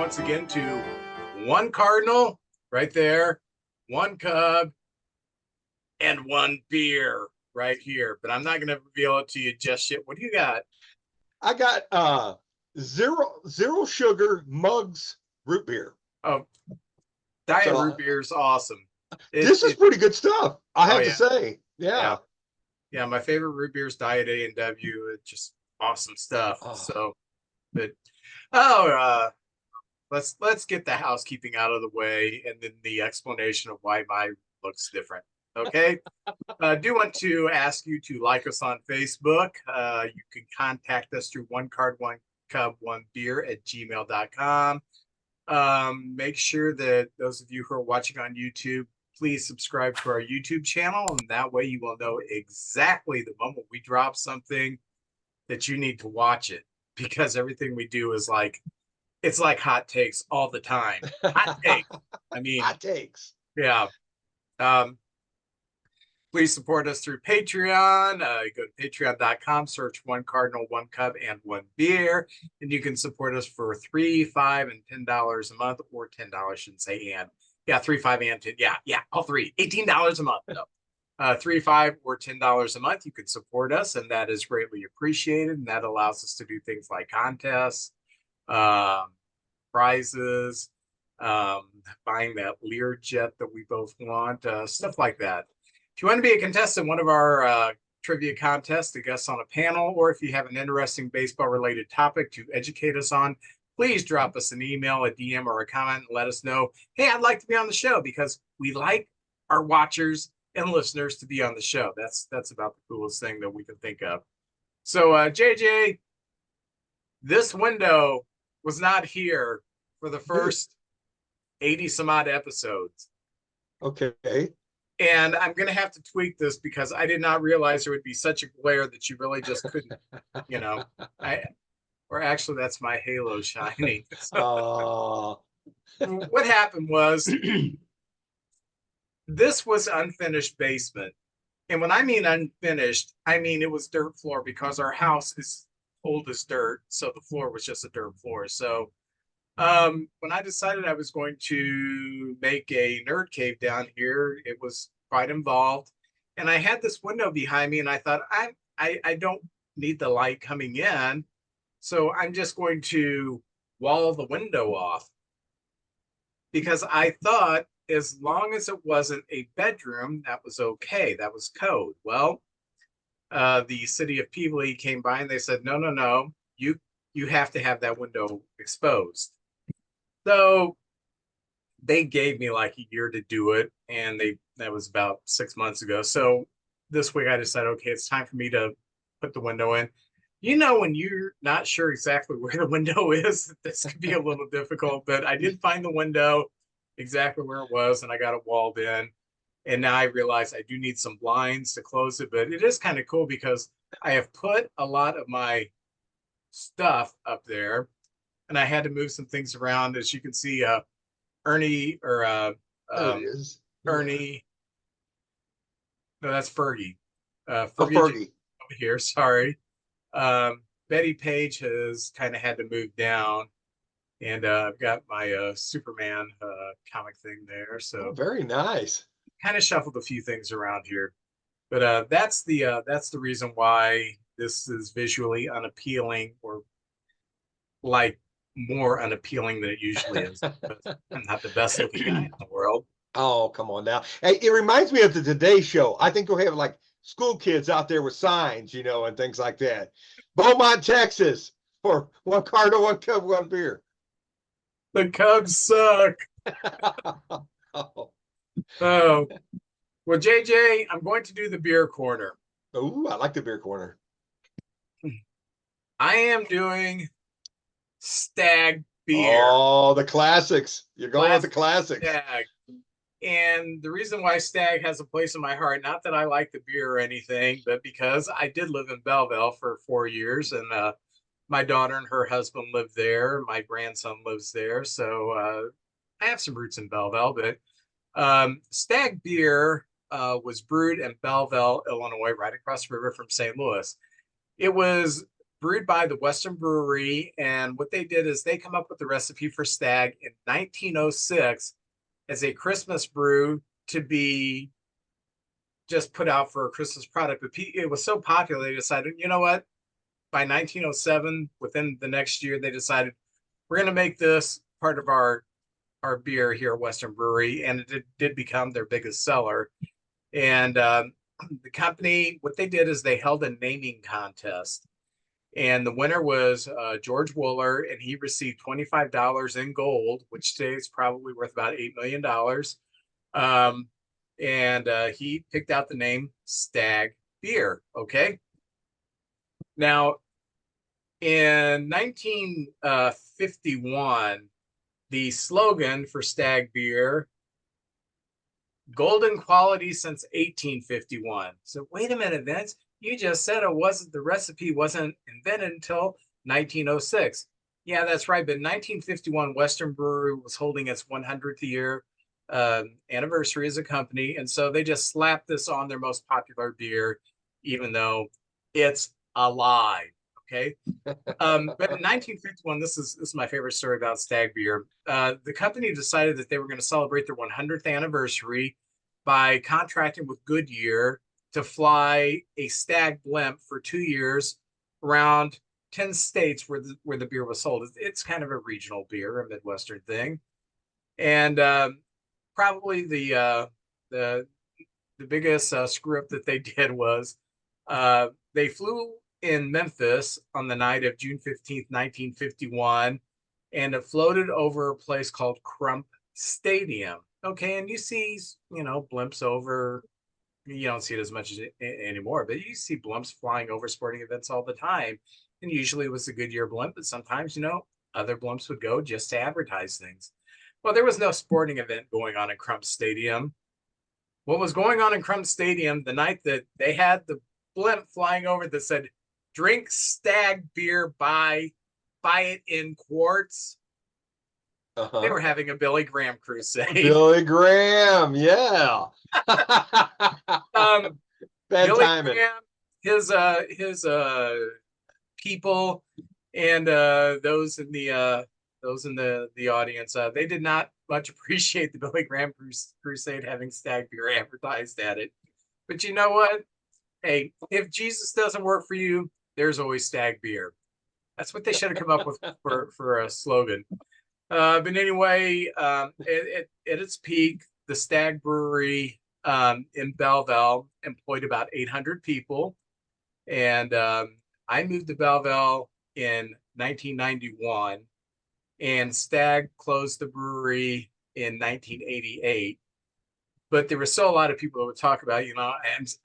once again to one Cardinal right there, one Cub, and one beer right here. But I'm not going to reveal it to you just yet. What do you got? I got zero sugar Mugs root beer. Oh, Diet root beer is awesome. This is pretty good stuff, I have to say. Yeah. Yeah, my favorite root beer is Diet A&W. It's just awesome stuff. So, but let's get the housekeeping out of the way, and then the explanation of why mine looks different. Okay. I do want to ask you to like us on Facebook. You can contact us through one card, one cub, one beer at gmail.com. Make sure that those of you who are watching on YouTube, please subscribe to our YouTube channel, and that way you will know exactly the moment we drop something that you need to watch it, because everything we do is it's like hot takes all the time. Hot takes. I mean, hot takes. Yeah. Please support us through Patreon. Go to patreon.com, search one Cardinal, one Cub, and one beer. And you can support us for $3, $5, and $10 a month, or $10, shouldn't say and. Yeah, $3, $5, and 10. Yeah, all three. $18 a month. No. $3, $5, or $10 a month. You can support us, and that is greatly appreciated. And that allows us to do things like contests, prizes, buying that Learjet that we both want, stuff like that. If you want to be a contestant in one of our trivia contests, a guest on a panel, or if you have an interesting baseball-related topic to educate us on, please drop us an email, a DM, or a comment and let us know, hey, I'd like to be on the show, because we like our watchers and listeners to be on the show. That's about the coolest thing that we can think of. So, JJ, this window was not here for the first 80 some odd episodes. Okay. And I'm going to have to tweak this, because I did not realize there would be such a glare that you really just couldn't, or actually that's my halo shining. So, what happened was this was unfinished basement. And when I mean unfinished, I mean it was dirt floor, because our house is old as dirt. So the floor was just a dirt floor. So when I decided I was going to make a nerd cave down here, it was quite involved. And I had this window behind me, and I thought, I don't need the light coming in, so I'm just going to wall the window off, because I thought as long as it wasn't a bedroom, that was okay. That was code. Well, the city of Peabody came by and they said, no, you have to have that window exposed. So they gave me like a year to do it, and that was about 6 months ago. So this week I decided, okay, it's time for me to put the window in. When you're not sure exactly where the window is, this could be a little difficult, but I did find the window exactly where it was, and I got it walled in. And now I realize I do need some blinds to close it, but it is kind of cool because I have put a lot of my stuff up there, and I had to move some things around. As you can see, Ernie, or Ernie. No, that's Fergie. Fergie over here. Sorry. Betty Page has kind of had to move down, and I've got my Superman comic thing there. So very nice. Kind of shuffled a few things around here, but that's the reason why this is visually unappealing, or like more unappealing than it usually is. I'm not the best looking guy in the world. Oh, come on now. Hey, it reminds me of the Today Show. I think we'll have like school kids out there with signs, and things like that. Beaumont, Texas, for one Cardinal, one Cub, one beer. The Cubs suck. Oh, well, JJ, I'm going to do the beer corner. Oh, I like the beer corner. I am doing Stag Beer. Oh, the classics. You're going with the classics. Stag. And the reason why Stag has a place in my heart, not that I like the beer or anything, but because I did live in Belleville for 4 years, and my daughter and her husband live there. My grandson lives there. So I have some roots in Belleville, but Stag Beer was brewed in Belleville, Illinois, right across the river from St. Louis. It was brewed by the Western Brewery. And what they did is they come up with the recipe for Stag in 1906 as a Christmas brew to be just put out for a Christmas product. But it was so popular, they decided, you know what? By 1907, within the next year, they decided we're going to make this part of our beer here at Western Brewery, and it did become their biggest seller. And the company, what they did is they held a naming contest, and the winner was George Wooler, and he received $25 in gold, which today is probably worth about $8 million. And he picked out the name Stag Beer. Okay. Now, in 1951, the slogan for Stag Beer, golden quality since 1851. So wait a minute, Vince, you just said the recipe wasn't invented until 1906. Yeah, that's right. But in 1951, Western Brewery was holding its 100th year anniversary as a company. And so they just slapped this on their most popular beer, even though it's a lie. Okay. But in 1951, this is my favorite story about Stag Beer. The company decided that they were going to celebrate their 100th anniversary by contracting with Goodyear to fly a Stag blimp for 2 years around 10 states where the beer was sold. It's kind of a regional beer, a Midwestern thing. And probably the biggest screw up that they did was they flew in Memphis on the night of June 15th, 1951, and it floated over a place called Crump Stadium. Okay, and you see, blimps over. You don't see it as much anymore, but you see blimps flying over sporting events all the time. And usually it was a Goodyear blimp, but sometimes, other blimps would go just to advertise things. Well, there was no sporting event going on in Crump Stadium. What was going on in Crump Stadium the night that they had the blimp flying over that said, drink Stag Beer, buy it in quarts. They were having a Billy Graham crusade. Billy Graham, yeah. Bad Billy timing. Graham, his people, and those in the audience, they did not much appreciate the Billy Graham crusade having Stag Beer advertised at it. But you know what? Hey, if Jesus doesn't work for you, there's always Stag Beer. That's what they should have come up with for a slogan. But anyway, at its peak, the Stag Brewery in Belleville employed about 800 people. And I moved to Belleville in 1991, and Stag closed the brewery in 1988. But there were still a lot of people that would talk about,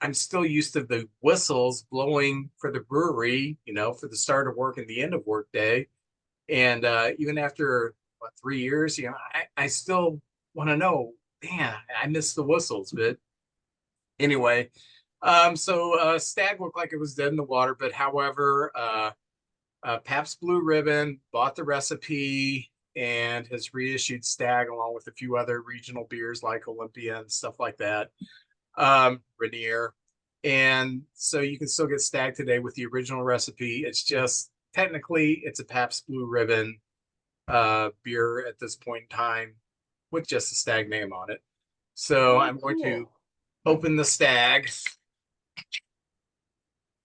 I'm still used to the whistles blowing for the brewery, for the start of work and the end of work day. And even after 3 years, I still want to know, man, I miss the whistles. But anyway, so Stag looked like it was dead in the water. But however, Pabst Blue Ribbon bought the recipe and has reissued Stag along with a few other regional beers like Olympia and stuff like that, Rainier. And so you can still get Stag today with the original recipe. It's just technically it's a Pabst Blue Ribbon beer at this point in time with just the Stag name on it. So I'm going to open the Stag.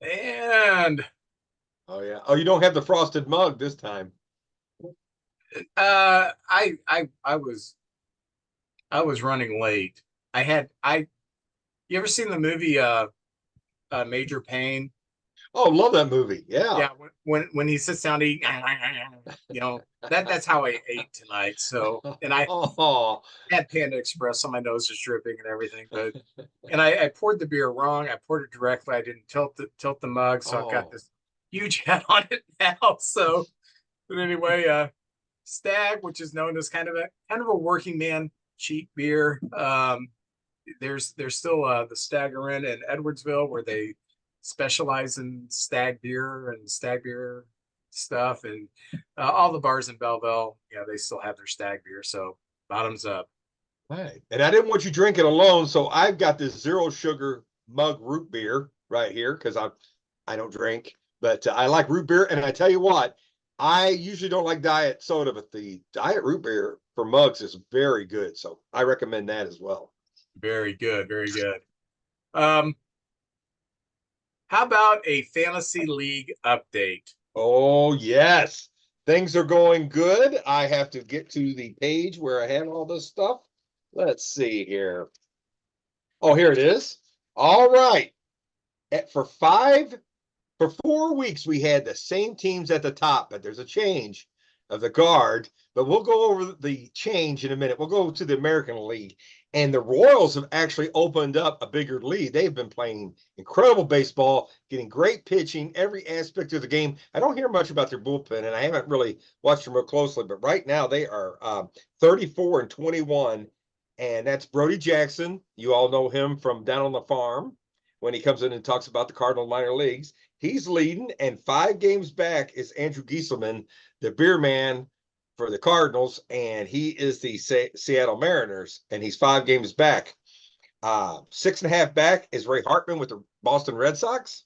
And oh yeah. Oh, you don't have the frosted mug this time. I was running late. You ever seen the movie Major Payne? Oh, love that movie. Yeah. Yeah, when he sits down to eat, that's how I ate tonight. So, and I had Panda Express, so my nose is dripping and everything. But and I poured the beer wrong. I poured it directly. I didn't tilt the mug, so I've got this huge head on it now. So, but anyway, Stag, which is known as kind of a working man cheap beer. There's still the Staggerin in Edwardsville where they specialize in Stag Beer and Stag Beer stuff, and all the bars in Belleville, they still have their Stag Beer. So bottoms up. Right. And I didn't want you drinking alone, so I've got this zero sugar mug root beer right here because I don't drink. But I like root beer, and I tell you what, I usually don't like diet soda, but the diet root beer for mugs is very good. So I recommend that as well. Very good, very good. Um, how about a fantasy league update? Oh, yes. Things are going good. I have to get to the page where I have all this stuff. Let's see here. Oh, here it is. All right. For 4 weeks, we had the same teams at the top, but there's a change of the guard. But we'll go over the change in a minute. We'll go to the American League. And the Royals have actually opened up a bigger lead. They've been playing incredible baseball, getting great pitching, every aspect of the game. I don't hear much about their bullpen, and I haven't really watched them real closely. But right now, they are 34-21. And that's Brody Jackson. You all know him from down on the farm when he comes in and talks about the Cardinal minor leagues. He's leading, and 5 games back is Andrew Gieselman, the beer man for the Cardinals, and he is the Seattle Mariners, and he's 5 games back. 6.5 back is Ray Hartman with the Boston Red Sox.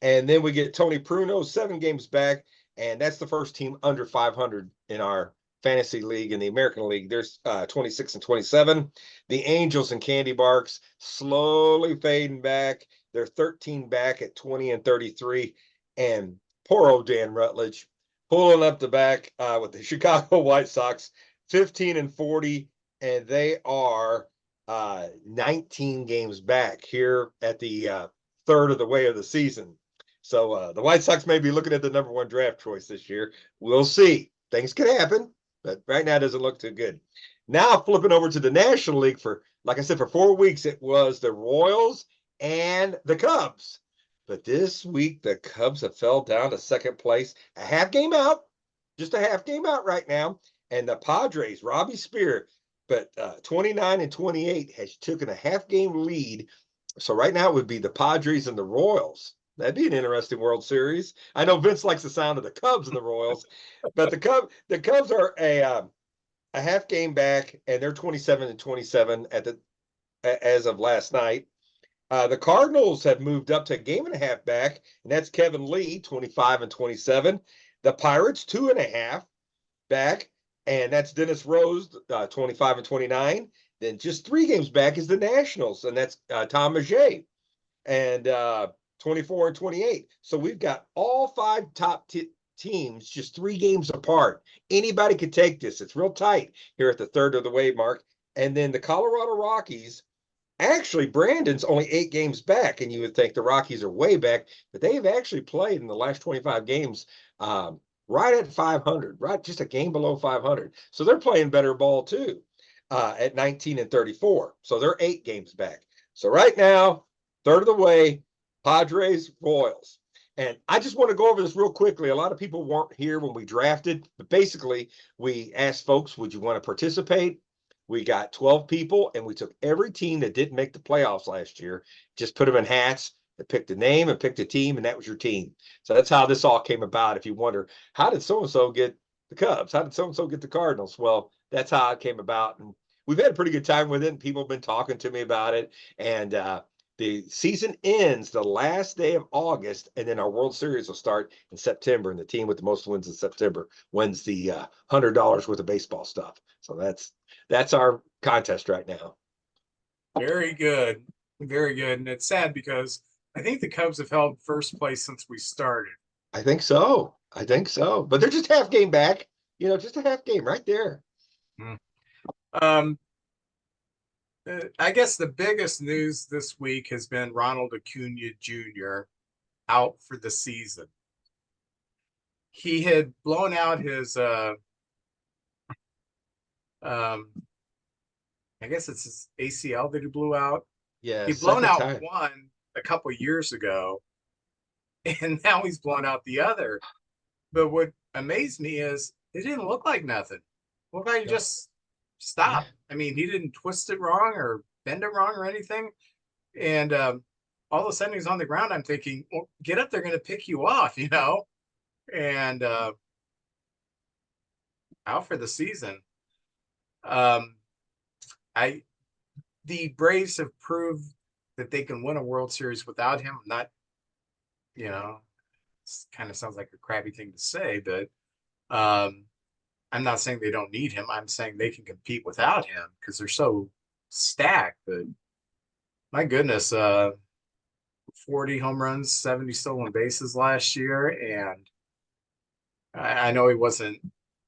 And then we get Tony Pruno, 7 games back, and that's the first team under 500 in our fantasy league. In the American League, there's 26-27. The Angels and Candy Barks slowly fading back. They're 13 back at 20-33. And poor old Dan Rutledge pulling up the back with the Chicago White Sox, 15-40, and they are 19 games back here at the third of the way of the season. So the White Sox may be looking at the #1 draft choice this year. We'll see. Things could happen, but right now it doesn't look too good. Now flipping over to the National League for, like I said, for 4 weeks, it was the Royals and the Cubs. But this week, the Cubs have fell down to second place, a half game out, just a half game out right now. And the Padres, Robbie Spear, but 29-28 has taken a half game lead. So right now it would be the Padres and the Royals. That'd be an interesting World Series. I know Vince likes the sound of the Cubs and the Royals, but the Cubs are a half game back, and they're 27-27 as of last night. The Cardinals have moved up to a game and a half back, and that's Kevin Lee, 25-27. The Pirates, 2.5 back, and that's Dennis Rose, 25-29. Then just 3 games back is the Nationals, and that's Tom Maget, and 24-28. So we've got all 5 top teams just 3 games apart. Anybody could take this. It's real tight here at the third of the way mark. And then the Colorado Rockies, actually, Brandon's only 8 games back, and you would think the Rockies are way back, but they have actually played in the last 25 games right at 500, right just a game below 500. So they're playing better ball too at 19-34. So they're 8 games back. So right now, third of the way, Padres, Royals. And I just want to go over this real quickly. A lot of people weren't here when we drafted, but basically we asked folks, would you want to participate? We got 12 people, and we took every team that didn't make the playoffs last year, just put them in hats, and picked a name and picked a team, and that was your team. So that's how this all came about. If you wonder, how did so-and-so get the Cubs? How did so-and-so get the Cardinals? Well, that's how it came about. And we've had a pretty good time with it, and people have been talking to me about it. And the season ends the last day of August, and then our World Series will start in September, and the team with the most wins in September wins the $100 worth of baseball stuff. So that's our contest right now. Very good. Very good. And it's sad because I think the Cubs have held first place since we started. I think so. I think so. But they're just half game back. Just a half game right there. Hmm. Um, I guess the biggest news this week has been Ronald Acuna Jr. out for the season. He had blown out his um I guess it's his ACL that he blew out. Yeah, He'd blown second out time. one a couple years ago, and now he's blown out the other. But what amazed me is it didn't look like nothing. It looked like he No. just Yeah. stopped. I mean, he didn't twist it wrong or bend it wrong or anything. And all of a sudden he's on the ground. I'm thinking, well, get up, they're going to pick you off, and out for the season. Um, I the Braves have proved that they can win a World Series without him. Not, you know, kind of sounds like a crappy thing to say, but um, I'm not saying they don't need him. I'm saying they can compete without him because they're so stacked. But my goodness, 40 home runs, 70 stolen bases last year, and I know he wasn't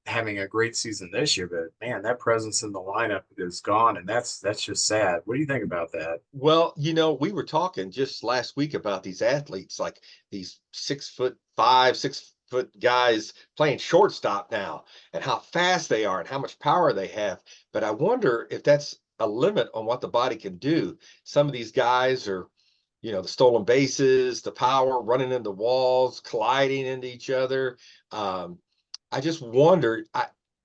having a great season this year, but man, that presence in the lineup is gone, and that's just sad. What do you think about that? Well, we were talking just last week about these athletes, like these 6'5", 6 foot guys playing shortstop now, and how fast they are and how much power they have. But I wonder if that's a limit on what the body can do. Some of these guys are, the stolen bases, the power, running into walls, colliding into each other. I just wondered.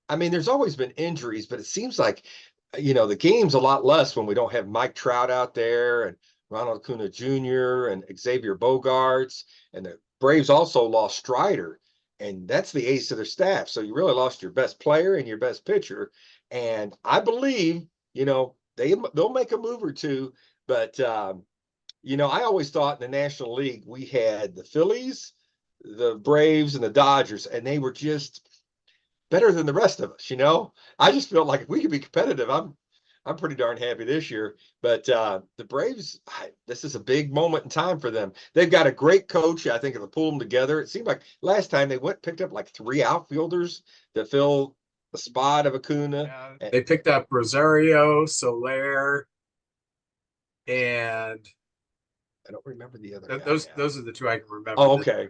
I mean, there's always been injuries, but it seems like the game's a lot less when we don't have Mike Trout out there and Ronald Acuna Jr. and Xavier Bogaerts. And the Braves also lost Strider, and that's the ace of their staff. So you really lost your best player and your best pitcher. And I believe, they'll make a move or two. But I always thought in the National League we had the Phillies, the Braves, and the Dodgers, and they were just better than the rest of us. I just felt like if we could be competitive, I'm pretty darn happy this year. But the Braves, this is a big moment in time for them. They've got a great coach. I think it'll pull them together. It seemed like last time they picked up like 3 outfielders to fill the spot of Acuna. They picked up Rosario, Soler, and I don't remember the other guy those are the 2 I can remember. Oh, okay.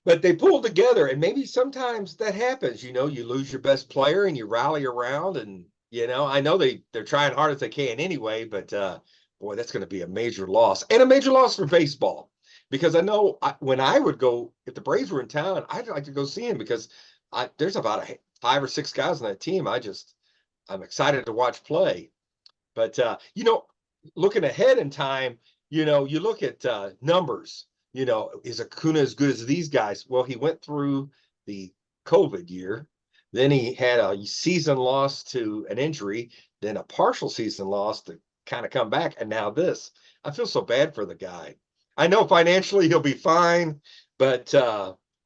But they pulled together, and maybe sometimes that happens. You lose your best player and you rally around, and I know they're trying hard as they can anyway. But boy, that's going to be a major loss, and a major loss for baseball, because I know when I would go, if the Braves were in town, I'd like to go see him, because there's about 5 or 6 guys on that team I'm excited to watch play. But looking ahead in time, you look at numbers. Is Acuna as good as these guys? Well, he went through the COVID year. Then he had a season loss to an injury, then a partial season loss to kind of come back. And now this. I feel so bad for the guy. I know financially he'll be fine, but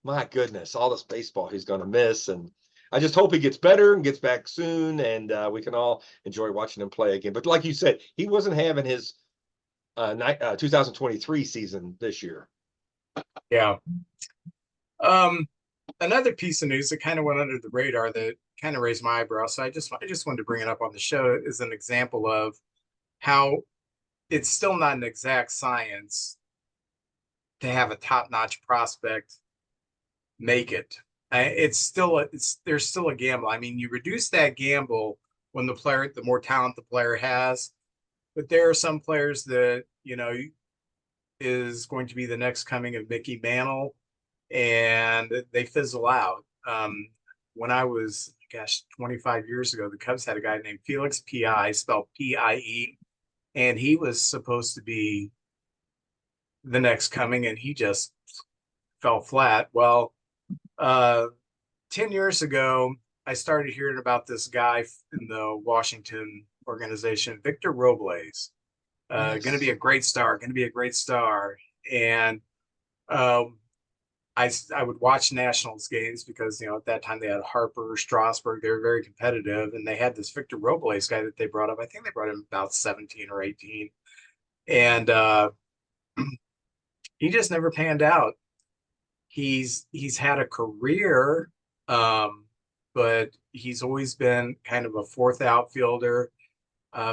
my goodness, all this baseball he's going to miss. And I just hope he gets better and gets back soon, and we can all enjoy watching him play again. But like you said, he wasn't having his 2023 season this year. Yeah. Another piece of news that kind of went under the radar that kind of raised my eyebrow, so I just wanted to bring it up on the show, is an example of how it's still not an exact science to have a top-notch prospect make it. There's still a gamble. I mean, you reduce that gamble when the more talent the player has, but there are some players that is going to be the next coming of Mickey Mantle, and they fizzle out. When I was, 25 years ago, the Cubs had a guy named Felix Pie, spelled Pie, and he was supposed to be the next coming, and he just fell flat. Well, 10 years ago, I started hearing about this guy in the Washington organization, Victor Robles. Yes. Going to be a great star, and I would watch Nationals games because at that time they had Harper, Strasburg. They were very competitive, and they had this Victor Robles guy that they brought up. I think they brought him about 17 or 18, and he just never panned out. He's had a career, but he's always been kind of a fourth outfielder.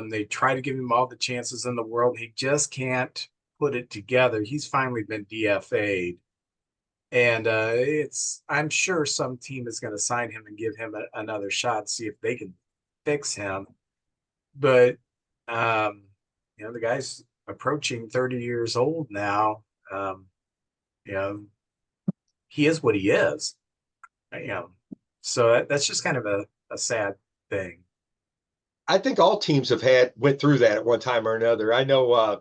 They try to give him all the chances in the world. He just can't put it together. He's finally been DFA'd. And I'm sure some team is going to sign him and give him another shot, see if they can fix him. But, the guy's approaching 30 years old now. He is what he is. So that's just kind of a sad thing. I think all teams went through that at one time or another. I know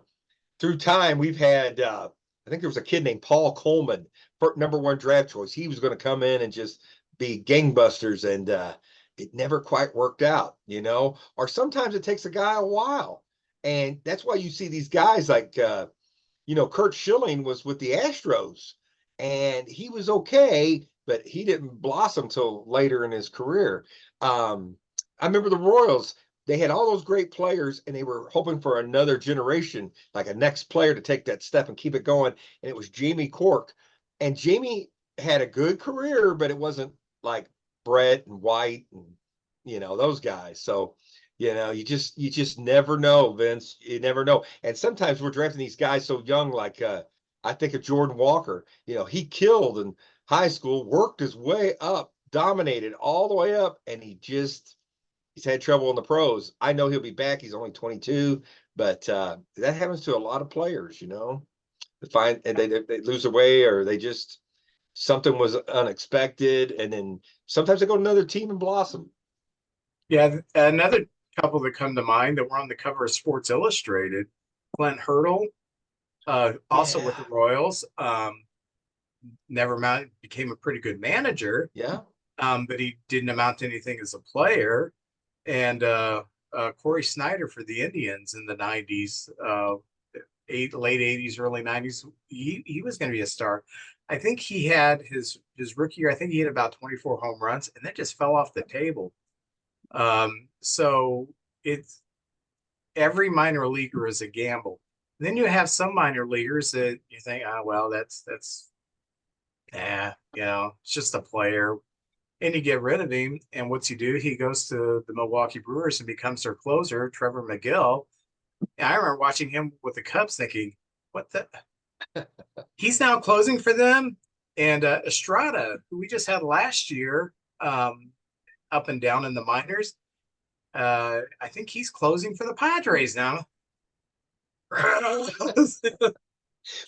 through time we've had I think there was a kid named Paul Coleman, #1 draft choice. He was going to come in and just be gangbusters, and it never quite worked out, or sometimes it takes a guy a while. And that's why you see these guys like Kurt Schilling was with the Astros, and he was okay, but he didn't blossom till later in his career. I remember the Royals. They had all those great players, and they were hoping for another generation, like a next player to take that step and keep it going. And it was Jamie Cork, and Jamie had a good career, but it wasn't like Brett and White and those guys. So you just never know, Vince. You never know. And sometimes we're drafting these guys so young, like I think of Jordan Walker. He killed in high school, worked his way up, dominated all the way up, and he's had trouble in the pros. I know he'll be back. He's only 22, but that happens to a lot of players. They find and they lose their way, or they just something was unexpected, and then sometimes they go to another team and blossom. Yeah, another couple that come to mind that were on the cover of Sports Illustrated, Clint Hurdle, also with Yeah, the Royals. Never mind, became a pretty good manager, yeah. but he didn't amount to anything as a player. And Corey Snyder for the Indians in the 90s, late 80s, early 90s, he was going to be a star. I think he had his rookie year, I think he had about 24 home runs, and that just fell off the table. So it's every minor leaguer is a gamble. And then you have some minor leaguers that you think, oh well, that's it's just a player. And you get rid of him, and what's he do? He goes to the Milwaukee Brewers and becomes their closer, Trevor McGill. And I remember watching him with the Cubs, thinking, "What the? He's now closing for them." And Estrada, who we just had last year, up and down in the minors, I think he's closing for the Padres now.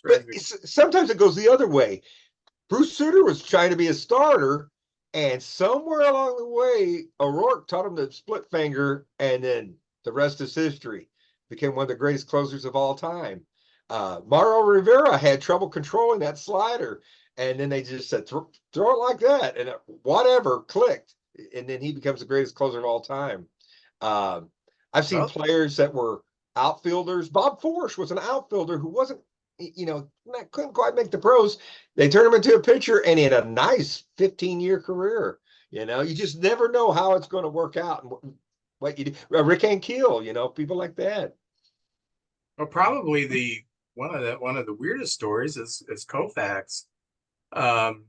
But sometimes it goes the other way. Bruce Sutter was trying to be a starter, and somewhere along the way, O'Rourke taught him the split finger, and then the rest is history. Became one of the greatest closers of all time. Mauro Rivera had trouble controlling that slider, and then they just said, throw it like that, and whatever clicked, and then he becomes the greatest closer of all time. I've seen Well, players that were outfielders. Bob Forsch was an outfielder who wasn't, couldn't quite make the pros. They turned him into a pitcher, and he had a nice 15-year career. You just never know how it's going to work out and what you do. Rick Ankiel, people like that. probably the one of the weirdest stories is Koufax. Um,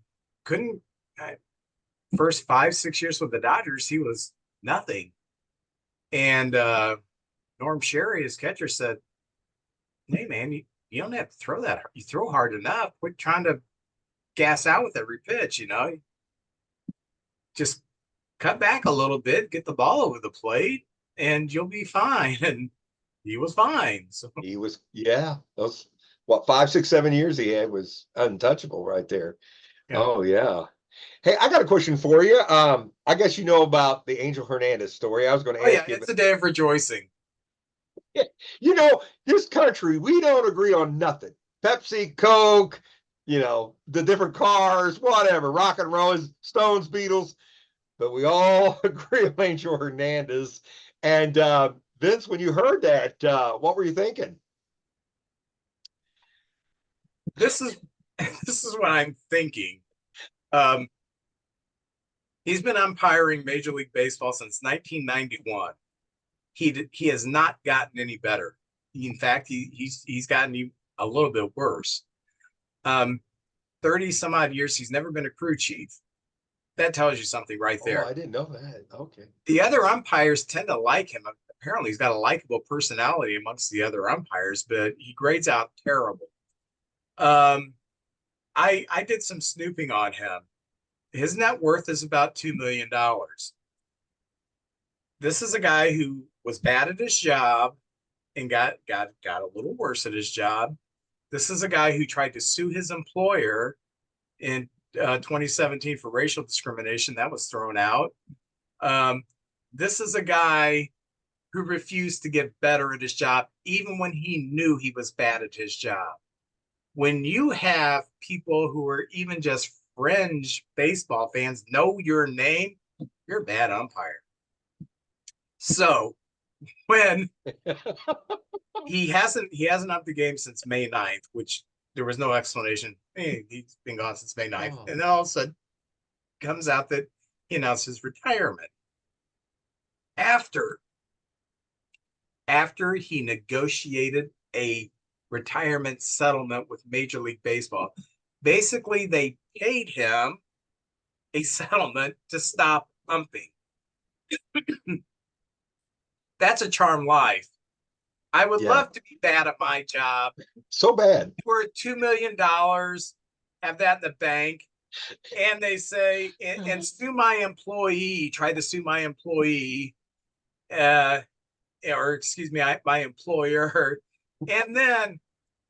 couldn't first 5-6 years with the Dodgers, he was nothing. And Norm Sherry, his catcher, said, "Hey man, you don't have to throw that. You throw hard enough. Quit trying to gas out with every pitch. Just cut back a little bit, get the ball over the plate, and you'll be fine." And he was fine. So He was, yeah, those, what, 5, 6, 7 years he had was untouchable right there. yeah. Oh, yeah. Hey, I got a question for you. I guess you know about the Angel Hernandez story. I was going Oh to yeah, ask you, it's a day of rejoicing. this country, we don't agree on nothing. Pepsi, Coke, the different cars, whatever, rock and roll, Stones, Beatles, but we all agree on Angel Hernandez. And Vince, when you heard that, what were you thinking? This is this is what I'm thinking. Um, he's been umpiring Major League Baseball since 1991. He has not gotten any better. In fact, he's gotten a little bit worse. 30 some odd years, he's never been a crew chief. That tells you something right Oh, there. I didn't know that. Okay. The other umpires tend to like him. Apparently, he's got a likable personality amongst the other umpires, but he grades out terrible. Um, I did some snooping on him. His net worth is about $2 million. This is a guy who was bad at his job and got a little worse at his job. This is a guy who tried to sue his employer in 2017 for racial discrimination. That was thrown out. This is a guy who refused to get better at his job, even when he knew he was bad at his job. When you have people who are even just fringe baseball fans know your name, you're a bad umpire. So when he hasn't upped the game since May 9th, which There was no explanation. Hey, he's been gone since May 9th. Oh. And then all of a sudden comes out that he announced his retirement after he negotiated a retirement settlement with Major League Baseball. Basically, they paid him a settlement to stop pumping. That's a charmed life. I would love to be bad at my job. So bad. We're $2 million, have that in the bank. And they say, and sue my employee, try to sue my employee, or excuse me, my employer, and then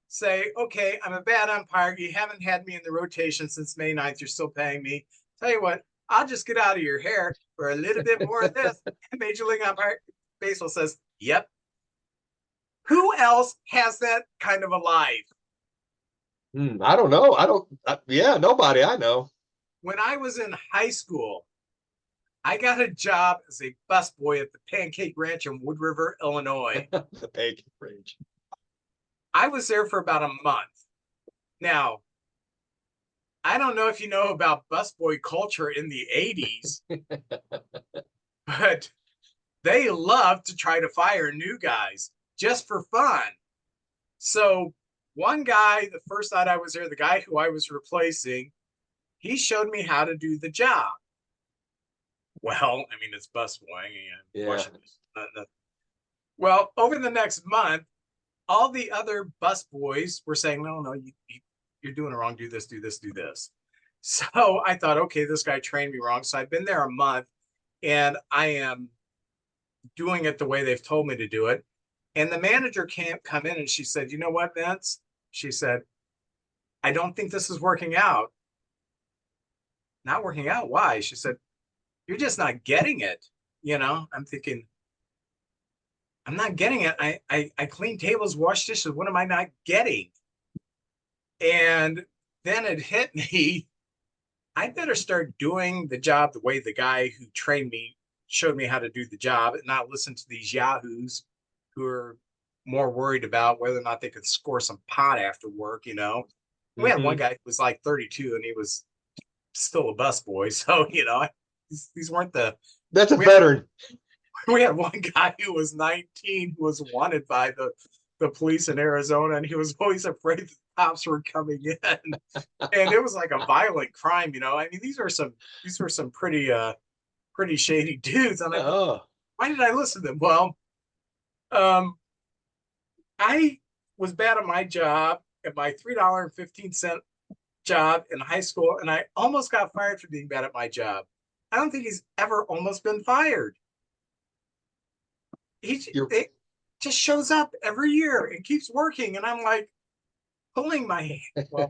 say, okay, I'm a bad umpire. You haven't had me in the rotation since May 9th. You're still paying me. Tell you what, I'll just get out of your hair for a little bit more of this. And Major League Umpire Baseball says, yep. Who else has that kind of a life? I don't know. Nobody I know. When I was in high school, I got a job as a busboy at the Pancake Ranch in Wood River, Illinois. The Pancake Ranch. I was there for about a month. Now, I don't know if you know about busboy culture in the 80s, but they love to try to fire new guys just for fun. So one guy, the first night I was there, the guy who I was replacing, he showed me how to do the job. Well, I mean, it's busboying. Yeah. Well, over the next month, all the other busboys were saying, no, you're doing it wrong. Do this, do this, do this. So I thought, okay, this guy trained me wrong. So I've been there a month and I am doing it the way they've told me to do it. And the manager can't come in and she said, you know what, Vince? She said, I don't think this is working out. Not working out? Why? She said, you're just not getting it. I'm thinking, I'm not getting it. I clean tables, wash dishes. What am I not getting? And then it hit me. I better start doing the job the way the guy who trained me showed me how to do the job and not listen to these yahoos who are more worried about whether or not they could score some pot after work. We had one guy who was like 32 and he was still a busboy. So, these weren't the. That's a veteran. We had one guy who was 19 who was wanted by the police in Arizona, and he was always afraid the cops were coming in. And it was like a violent crime, I mean, these were some pretty shady dudes. And I thought, why did I listen to them? Well, I was bad at my job, at my $3.15 job in high school, and I almost got fired for being bad at my job. I don't think he's ever almost been fired. It just shows up every year and keeps working, and I'm like pulling my hair. Well,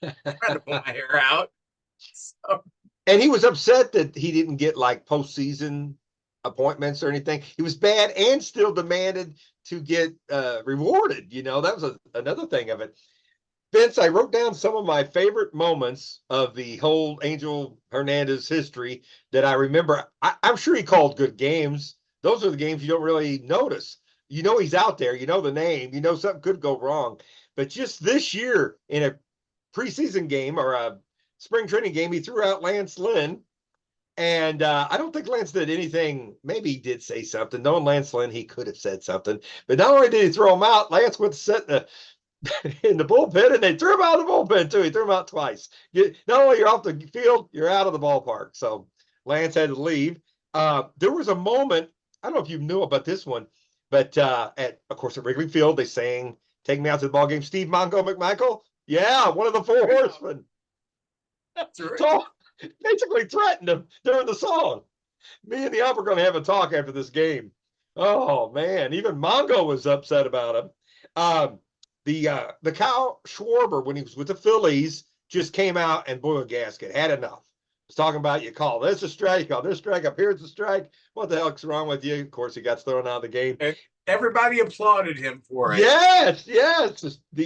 trying to pull my hair out. So. And he was upset that he didn't get like postseason appointments or anything. He was bad and still demanded to get rewarded. That was another thing of it. Vince, I wrote down some of my favorite moments of the whole Angel Hernandez history that I remember. I'm sure he called good games. Those are the games you don't really notice. He's out there. The name. Something could go wrong. But just this year in a preseason game or a spring training game, he threw out Lance Lynn. And I don't think Lance did anything. Maybe he did say something. Knowing Lance Lynn, he could have said something. But not only did he throw him out, Lance went to sit in the bullpen, and they threw him out of the bullpen too. He threw him out twice. Not only you're off the field, you're out of the ballpark. So Lance had to leave. There was a moment, I don't know if you knew about this one, but of course, at Wrigley Field, they sang "Take Me Out to the Ball Game." Steve Mongo McMichael, one of the four horsemen. That's right. So basically threatened him during the song. Me and the ump are going to have a talk after this game. Oh man, even Mongo was upset about him. The Kyle Schwarber, when he was with the Phillies, just came out and blew a gasket. Had enough. Was talking about, you call this a strike, you call this strike, up here it's a strike. What the heck's wrong with you? Of course, he got thrown out of the game. And everybody applauded him for it. Yes.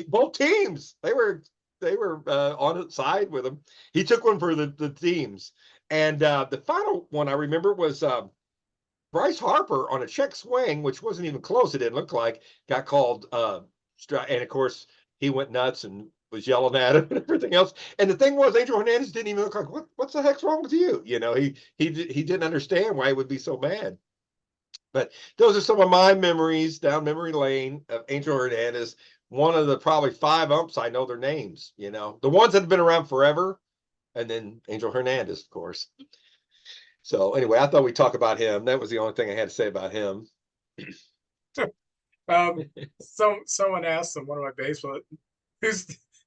Both teams. They were on the side with him. He took one for the teams. And the final one I remember was Bryce Harper on a check swing, which wasn't even close. It didn't look like, got called. And of course, he went nuts and was yelling at him and everything else. And the thing was, Angel Hernandez didn't even look like, what's the heck's wrong with you? You know, he didn't understand why he would be so mad. But those are some of my memories down memory lane of Angel Hernandez. One of the probably 5 umps I know their names. You know, the ones that have been around forever, and then Angel Hernandez, of course. So anyway, I thought we'd talk about him. That was the only thing I had to say about him. So someone asked him, one of my baseball, who's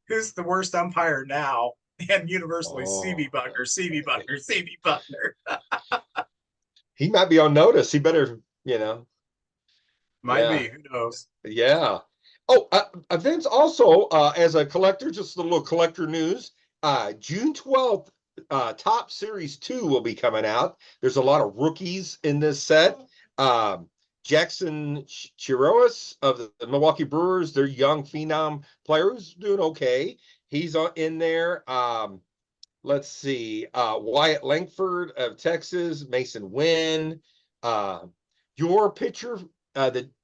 who's the worst umpire now? And universally, CB Oh, Buckner, CB Buckner, CB Buckner. he might be on notice. He better, you know, Might yeah, be, who knows? yeah. Oh, Vince, also, as a collector, just a little collector news. June 12th, Top Series 2 will be coming out. There's a lot of rookies in this set. Um, Jackson Chiroas of the Milwaukee Brewers, their young phenom player who's doing okay. He's in there. Let's see. Wyatt Langford of Texas, Mason Wynn, uh, your pitcher,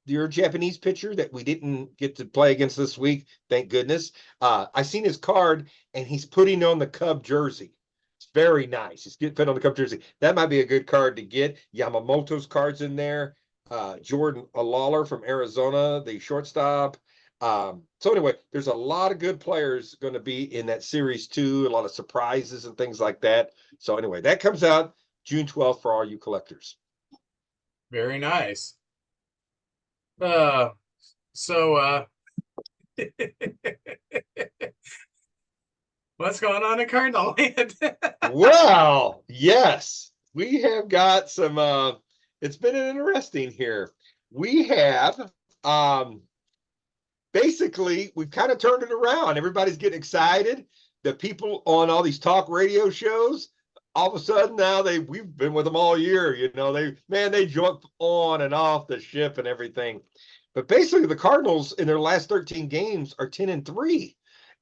your Japanese pitcher that we didn't get to play against this week. Thank goodness. I seen his card and he's putting on the Cub jersey. It's very nice. He's getting put on the Cub jersey. That might be a good card to get. Yamamoto's cards in there. Jordan Lawler from Arizona, the shortstop. So anyway, there's a lot of good players going to be in that series 2, a lot of surprises and things like that. So anyway, that comes out June 12th for all you collectors. Very nice. Uh, so what's going on in Cardinal land? Well, yes, we have got some it's been interesting here. We have basically we've kind of turned it around. Everybody's getting excited. The people on all these talk radio shows, all of a sudden now we've been with them all year. You know, they jump on and off the ship and everything. But basically, the Cardinals in their last 13 games are 10-3,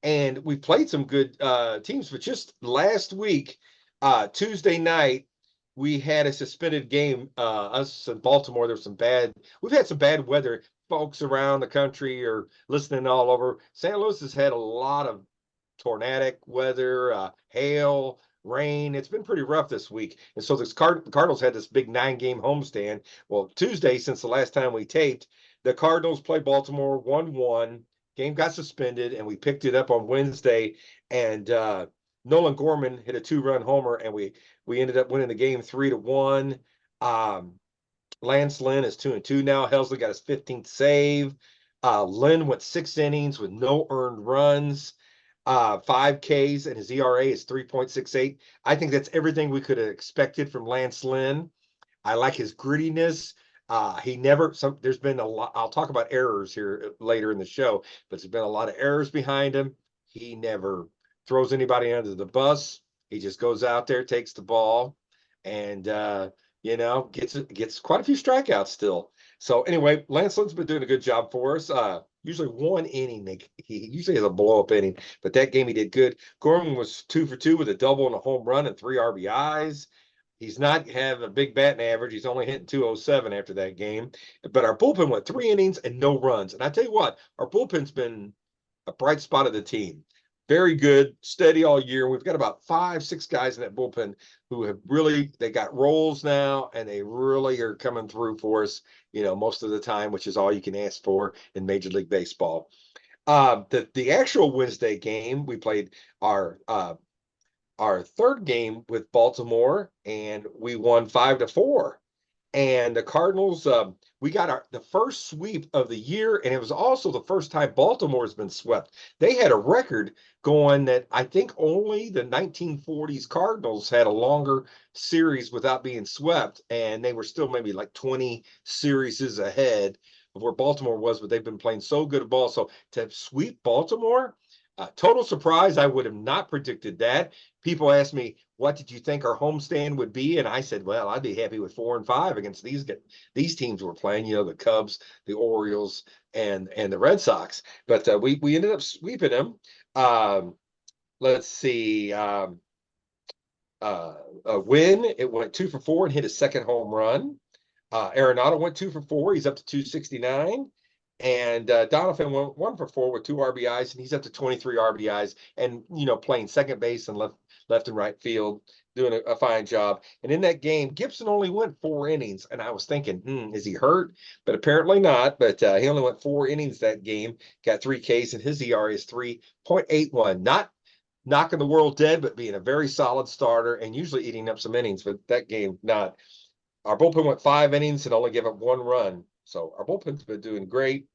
and we played some good teams. But just last week, Tuesday night, we had a suspended game. Us in Baltimore, we've had some bad weather. Folks around the country are listening all over. St. Louis has had a lot of tornadic weather, hail, rain. It's been pretty rough this week. And so the Cardinals had this big 9-game homestand. Well, Tuesday, since the last time we taped, the Cardinals played Baltimore 1-1. Game got suspended, and we picked it up on Wednesday. And Nolan Gorman hit a 2-run homer, and we ended up winning the game 3-1. Lance Lynn is 2-2 now. Helsley got his 15th save. Lynn went 6 innings with no earned runs, 5 Ks, and his ERA is 3.68. I think that's everything we could have expected from Lance Lynn. I like his grittiness. There's been a lot. I'll talk about errors here later in the show, but there's been a lot of errors behind him. He never throws anybody under the bus. He just goes out there, takes the ball, and gets quite a few strikeouts still. So anyway, Lance Lynn's been doing a good job for us. Usually 1 inning, he usually has a blow-up inning, but that game he did good. Gorman was 2 for 2 with a double and a home run and 3 RBIs. He's not having a big batting average. He's only hitting 207 after that game. But our bullpen went 3 innings and no runs. And I tell you what, our bullpen's been a bright spot of the team. Very good, steady all year. We've got about 5, 6 guys in that bullpen who have they got roles now, and they really are coming through for us, most of the time, which is all you can ask for in Major League Baseball. The actual Wednesday game, we played our 3rd game with Baltimore, and we won 5-4. And the Cardinals, we got the first sweep of the year, and it was also the first time Baltimore's been swept. They had a record going that I think only the 1940s Cardinals had a longer series without being swept, and they were still maybe like 20 series ahead of where Baltimore was, but they've been playing so good at ball. So to sweep Baltimore, total surprise. I would have not predicted that. People ask me, what did you think our homestand would be? And I said, well, I'd be happy with 4-5 against these teams we're playing, the Cubs, the Orioles, and the Red Sox. But we ended up sweeping them. Let's see. A win. It went 2 for 4 and hit his 2nd home run. Arenado went 2 for 4. He's up to 269. And Donovan went 1 for 4 with 2 RBIs, and he's up to 23 RBIs, and playing second base and left and right field, doing a fine job. And in that game, Gibson only went 4 innings, and I was thinking, is he hurt? But apparently not. But he only went 4 innings that game, got 3 Ks, and his ERA is 3.81. Not knocking the world dead, but being a very solid starter and usually eating up some innings. But that game, not. Our bullpen went 5 innings and only gave up 1 run. So our bullpen's been doing great.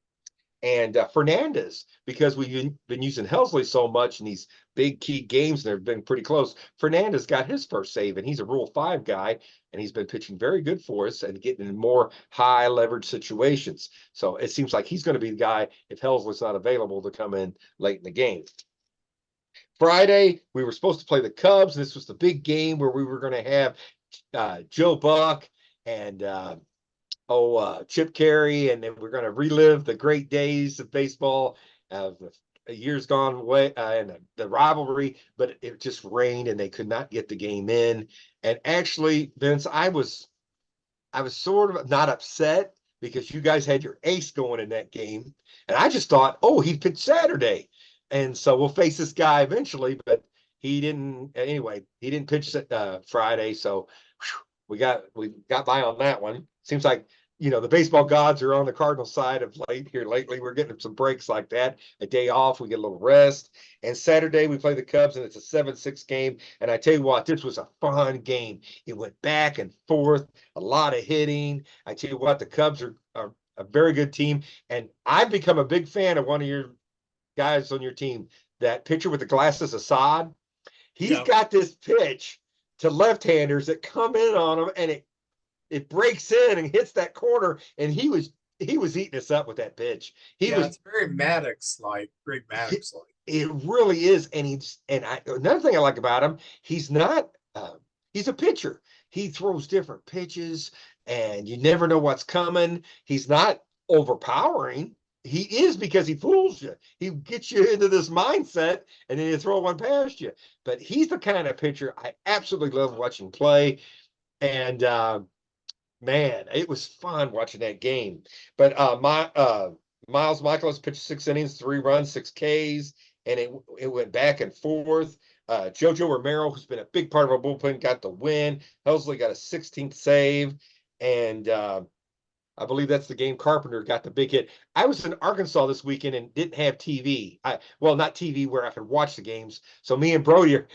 And Fernandez, because we've been using Helsley so much in these big key games, and they've been pretty close. Fernandez got his first save, and he's a Rule 5 guy, and he's been pitching very good for us and getting in more high leverage situations. So it seems like he's going to be the guy, if Helsley's not available, to come in late in the game. Friday, we were supposed to play the Cubs. This was the big game where we were going to have Joe Buck and Chip Carey, and then we're going to relive the great days of baseball, years gone away, and the rivalry. But it just rained, and they could not get the game in. And actually, Vince, I was sort of not upset because you guys had your ace going in that game, and I just thought, oh, he pitched Saturday, and so we'll face this guy eventually. But he didn't. Anyway, he didn't pitch Friday, so we got by on that one. Seems like the baseball gods are on the Cardinal side of lately. We're getting some breaks like that. A day off, we get a little rest. And Saturday we play the Cubs, and it's a 7-6 game. And I tell you what, this was a fun game. It went back and forth, a lot of hitting. I tell you what, the Cubs are a very good team, and I've become a big fan of one of your guys on your team, that pitcher with the glasses, Assad. He's got this pitch to left-handers that come in on him, and it breaks in and hits that corner, and he was eating us up with that pitch. It's very Maddox-like, great Maddox-like. It really is, and another thing I like about him, he's not he's a pitcher. He throws different pitches, and you never know what's coming. He's not overpowering. He is, because he fools you. He gets you into this mindset, and then you throw one past you. But he's the kind of pitcher I absolutely love watching play. And man, it was fun watching that game. But Miles Michaelis pitched 6 innings, 3 runs, 6 Ks, and it went back and forth. Jojo Romero, who's been a big part of our bullpen, got the win. Helsley got a 16th save, and I believe that's the game Carpenter got the big hit. I was in Arkansas this weekend and didn't have TV. Not TV where I could watch the games. So me and Brody are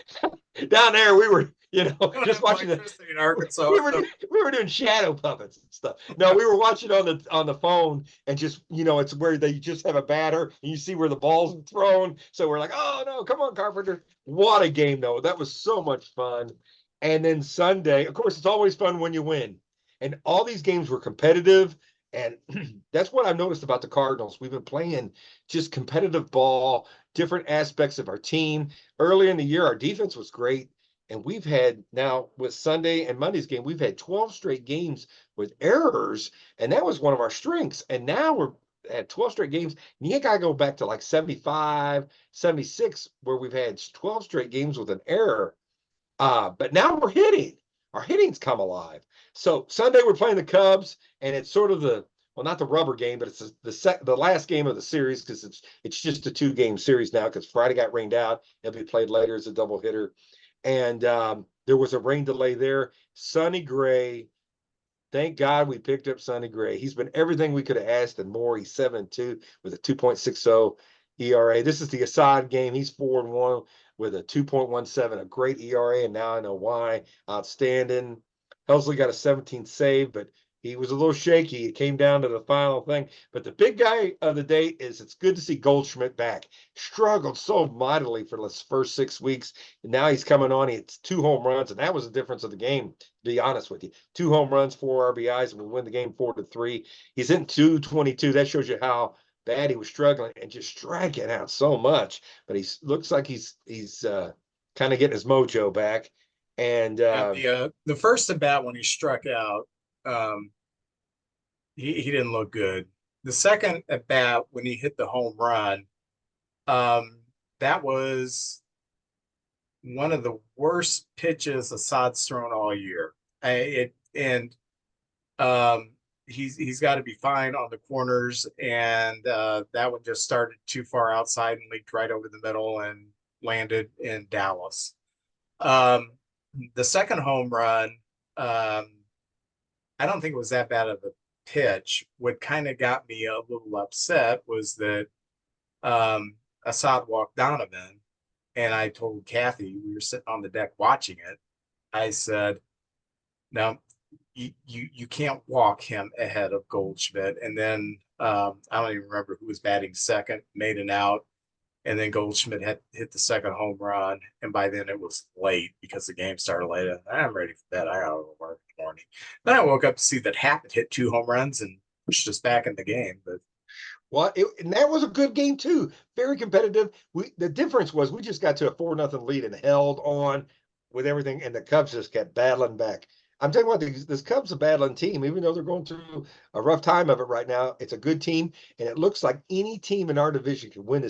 down there. We were, just watching in Arkansas. We were doing shadow puppets and stuff. No, we were watching on the phone, and just it's where they just have a batter and you see where the ball's thrown. So we're like, oh no, come on, Carpenter! What a game though! That was so much fun. And then Sunday, of course, it's always fun when you win. And all these games were competitive, and that's what I've noticed about the Cardinals. We've been playing just competitive ball, different aspects of our team. Early in the year, our defense was great, and we've had now with Sunday and Monday's game, we've had 12 straight games with errors, and that was one of our strengths. And now we're at 12 straight games, and you got to go back to like 75, 76, where we've had 12 straight games with an error. But now we're hitting. Our hitting's come alive. So Sunday we're playing the Cubs, and it's sort of not the rubber game, but it's the last game of the series, because it's just a 2-game series now, because Friday got rained out. It'll be played later as a doubleheader. And there was a rain delay there. Sonny Gray, thank God we picked up Sonny Gray. He's been everything we could have asked and more. He's 7-2 with a 2.60 ERA. This is the Assad game. He's 4-1 with a 2.17, a great ERA, and now I know why. Outstanding. Helsley got a 17th save, but he was a little shaky. It came down to the final thing. But the big guy of the day is, it's good to see Goldschmidt back. Struggled so mightily for the first 6 weeks, and now he's coming on. He hits 2 home runs, and that was the difference of the game, to be honest with you. 2 home runs, 4 RBIs, and we win the game 4-3. He's in 222. That shows you how bad he was struggling and just striking out so much. But he looks like he's kind of getting his mojo back. And the first at bat when he struck out, he didn't look good. The second at bat when he hit the home run, that was one of the worst pitches Assad's thrown all year. he's got to be fine on the corners, and that one just started too far outside and leaked right over the middle and landed in Dallas. Um, the second home run, um, I don't think it was that bad of a pitch. What kind of got me a little upset was that Assad walked Donovan, and I told Kathy, we were sitting on the deck watching it. I said, "No, you can't walk him ahead of Goldschmidt." And then I don't even remember who was batting second, made an out, and then Goldschmidt had hit the second home run, and by then it was late because the game started late. I'm ready for bed. I got to go to work in the morning. Then I woke up to see that Happ hit 2 home runs and pushed us back in the game. But Well, and that was a good game too. Very competitive. The difference was we just got to a 4-0 lead and held on with everything, and the Cubs just kept battling back. I'm telling you what, this Cubs a battling team, even though they're going through a rough time of it right now. It's a good team, and it looks like any team in our division can win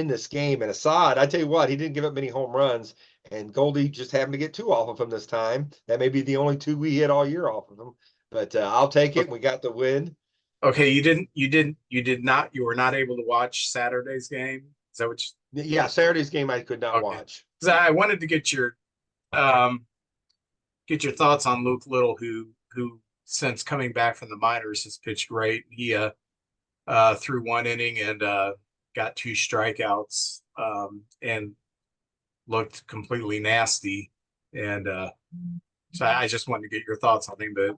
this game. And Assad, I tell you what, he didn't give up many home runs, and Goldie just happened to get 2 off of him this time. That may be the only 2 we hit all year off of him, but I'll take it. We got the win. okay, you were not able to watch Saturday's game. Is that what you? Yeah, Saturday's game I could not Okay, watch. because I wanted to um get your thoughts on Luke Little, who since coming back from the minors has pitched great. He threw 1 inning and got 2 strikeouts and looked completely nasty. And so I just wanted to get your thoughts on him. But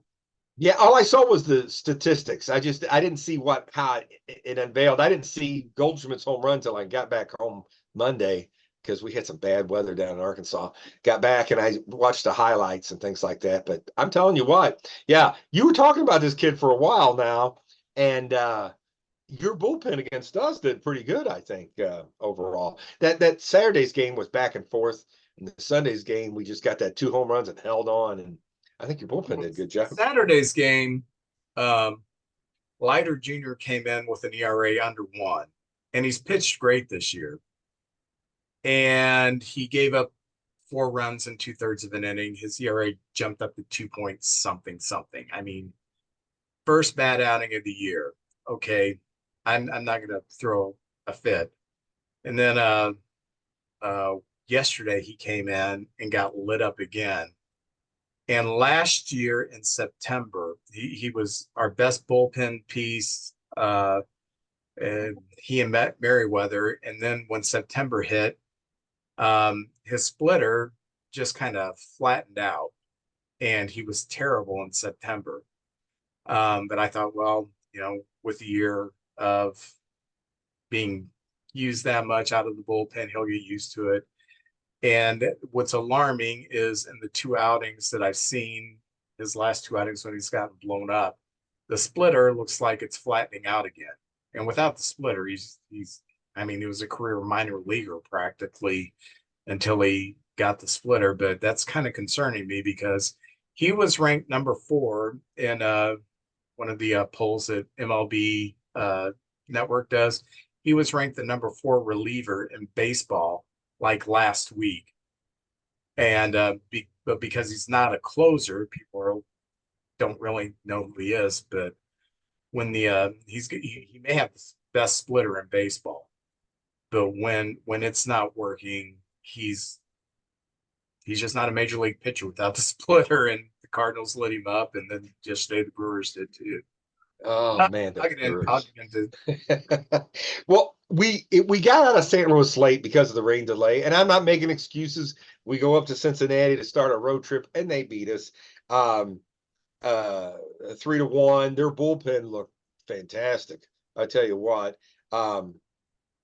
Yeah, all I saw was the statistics. I didn't see how it unveiled. I didn't see Goldschmidt's home run until I got back home Monday because we had some bad weather down in Arkansas. Got back and I watched the highlights and things like that. But I'm telling you what, yeah, you were talking about this kid for a while now, and your bullpen against us did pretty good, I think, overall. That Saturday's game was back and forth, and the Sunday's game we just got that 2 home runs and held on, and I think your bullpen did a good job. Saturday's game, um, Leiter Jr. came in with an ERA under 1, and he's pitched great this year. And he gave up 4 runs in 2/3 of an inning. His ERA jumped up to 2 point something something. I mean, first bad outing of the year. Okay, I'm not gonna throw a fit. And then yesterday he came in and got lit up again. And last year in September, he was our best bullpen piece. And he and Matt Merriweather. And then when September hit, his splitter just kind of flattened out, and he was terrible in September. But I thought, well, with the year of being used that much out of the bullpen, he'll get used to it. And what's alarming is in the 2 outings that I've seen, his last 2 outings when he's gotten blown up, the splitter looks like it's flattening out again. And without the splitter, I mean, he was a career minor leaguer practically until he got the splitter. But that's kind of concerning me because he was ranked number 4 in one of the polls that MLB Network does. He was ranked the number 4 reliever in baseball like last week. And but because he's not a closer, people don't really know who he is. But when he may have the best splitter in baseball, but when it's not working, he's just not a major league pitcher without the splitter. And the Cardinals lit him up, and then yesterday the Brewers did too. Oh man, I'll get into well, we got out of St. Louis late because of the rain delay, and I'm not making excuses. We go up to Cincinnati to start a road trip, and they beat us 3-1. Their bullpen looked fantastic. I tell you what,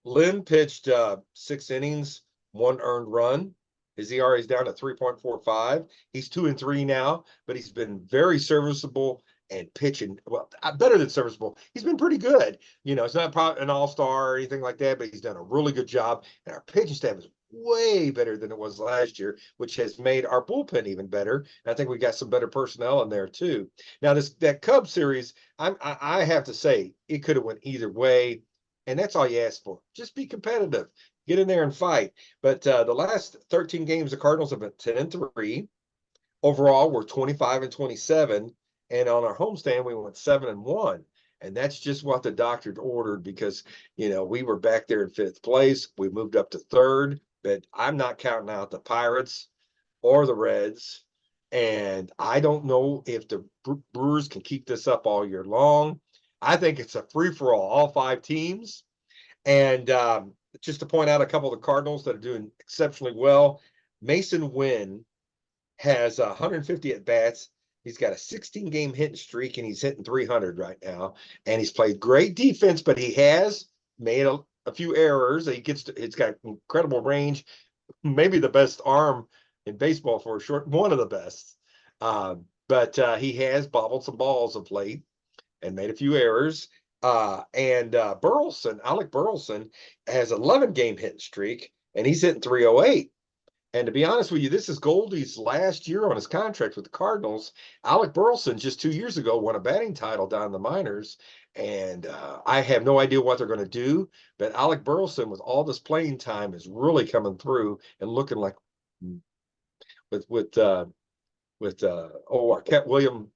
Lynn pitched 6 innings, 1 earned run. His ERA is down to 3.45. He's 2-3 now, but he's been very serviceable and pitching well, better than serviceable. He's been pretty good. It's not an all-star or anything like that, but he's done a really good job. And our pitching staff is way better than it was last year, which has made our bullpen even better. And I think we got some better personnel in there too. Now, that Cubs series, I have to say, it could have went either way. And that's all you ask for. Just be competitive. Get in there and fight. But the last 13 games, the Cardinals have been 10-3. Overall, we're 25-27. And on our homestand, we went 7-1. And that's just what the doctor ordered because, we were back there in fifth place. We moved up to third, but I'm not counting out the Pirates or the Reds. And I don't know if the Brewers can keep this up all year long. I think it's a free for all 5 teams. And just to point out a couple of the Cardinals that are doing exceptionally well, Mason Wynn has 150 at bats. He's got a 16-game hitting streak, and he's hitting 300 right now. And he's played great defense, but he has made a few errors. He's got incredible range, maybe the best arm in baseball for a short, one of the best. But he has bobbled some balls of late and made a few errors. And Alec Burleson, has 11-game hitting streak, and he's hitting 308. And to be honest with you, this is Goldie's last year on his contract with the Cardinals. Alec Burleson just 2 years ago won a batting title down in the minors, and I have no idea what they're going to do. But Alec Burleson, with all this playing time, is really coming through and looking like I kept William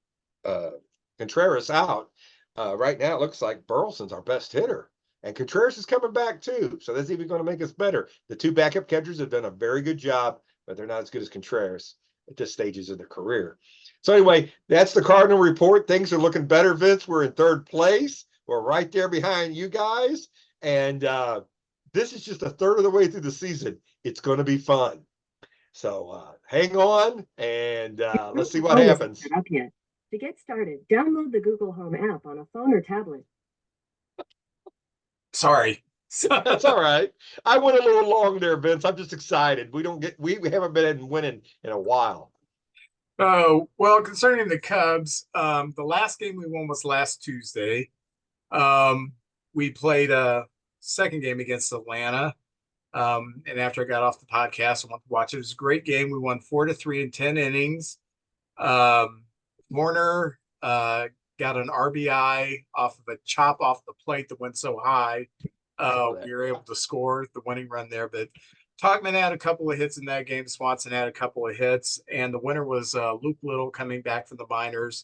Contreras out. Right now, it looks like Burleson's our best hitter. And Contreras is coming back too. So that's even going to make us better. The 2 backup catchers have done a very good job, but they're not as good as Contreras at this stages of their career. So anyway, that's the Cardinal report. Things are looking better, Vince. We're in third place. We're right there behind you guys. And this is just a third of the way through the season. It's going to be fun. So hang on and let's see what happens. Set up yet. To get started, download the Google Home app on a phone or tablet. Sorry. That's all right. I went a little long there, Vince. I'm just excited. We haven't been winning in a while. Oh, well, concerning the Cubs, the last game we won was last Tuesday. We played a second game against Atlanta. And after I got off the podcast, I wanted to watch it. It was a great game. We won 4-3 in 10 innings. Warner got an RBI off of a chop off the plate that went so high. We were able to score the winning run there. But Togman had a couple of hits in that game. Swanson had a couple of hits. And the winner was Luke Little coming back from the minors.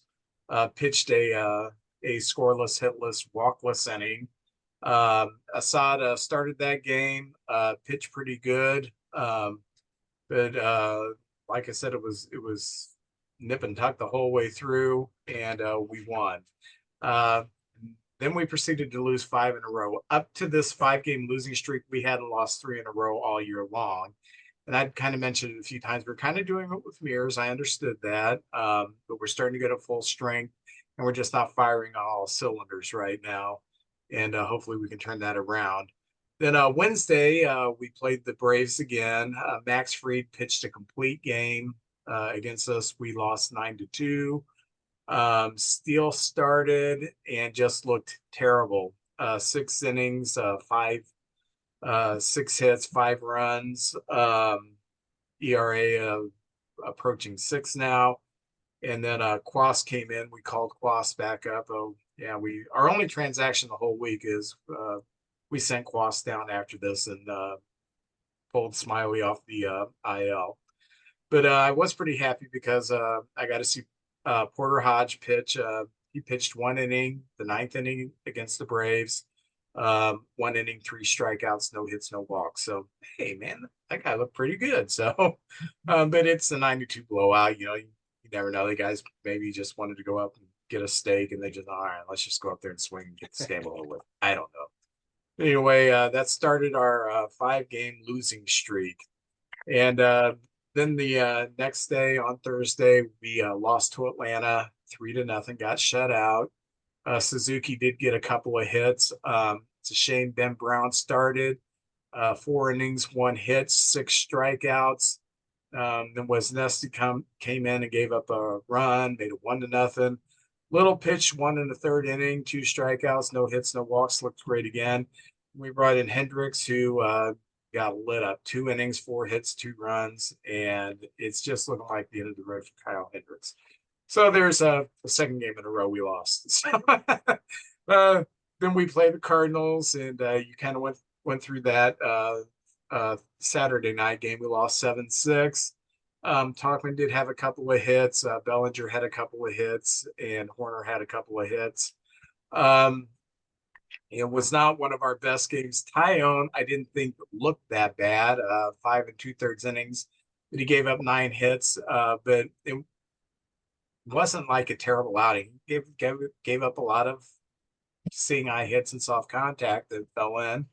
Pitched a scoreless, hitless, walkless inning. Assad started that game, pitched pretty good. But like I said, it was nip and tuck the whole way through, and we won. Then we proceeded to lose 5 in a row. Up to this 5-game losing streak, we hadn't lost 3 in a row all year long. And I'd kind of mentioned it a few times. We're kind of doing it with mirrors. I understood that. But we're starting to get at full strength, and we're just not firing on all cylinders right now. And hopefully we can turn that around. Then Wednesday, we played the Braves again. Max Fried pitched a complete game against us. We lost 9-2. Steele started and just looked terrible. 6 innings, 6 hits, 5 runs. ERA approaching 6 now. And then Quas came in. We called Quas back up. Oh, yeah, our only transaction the whole week is we sent Quas down after this and pulled Smiley off the IL. But I was pretty happy because I got to see Porter Hodge pitch. He pitched 1 inning, the 9th inning against the Braves. 1 inning, 3 strikeouts, no hits, no walks. So, hey, man, that guy looked pretty good. So, but it's a 9-2 blowout. You never know. The guys maybe just wanted to go up and get a steak, and they just, all right, let's just go up there and swing and get this game over with. I don't know. Anyway, that started our 5-game losing streak. And then the next day on Thursday, we lost to Atlanta 3-0, got shut out. Suzuki did get a couple of hits. It's a shame Ben Brown started 4 innings, 1 hit, 6 strikeouts. Then Wesnesty came in and gave up a run, made it 1-0. Little pitch, 1 in the 3rd inning, 2 strikeouts, no hits, no walks, looked great again. We brought in Hendricks, who got lit up, 2 innings, 4 hits, 2 runs, and it's just looking like the end of the road for Kyle Hendricks. So there's the 2nd game in a row we lost. So, then we played the Cardinals, and you kind of went through that Saturday night game. We lost 7-6. Talkman did have a couple of hits. Bellinger had a couple of hits, and Horner had a couple of hits. Um, it was not one of our best games. Tyone, I didn't think looked that bad. 5 2/3 innings, but he gave up 9 hits. But it wasn't like a terrible outing. Gave up a lot of seeing eye hits and soft contact that fell in.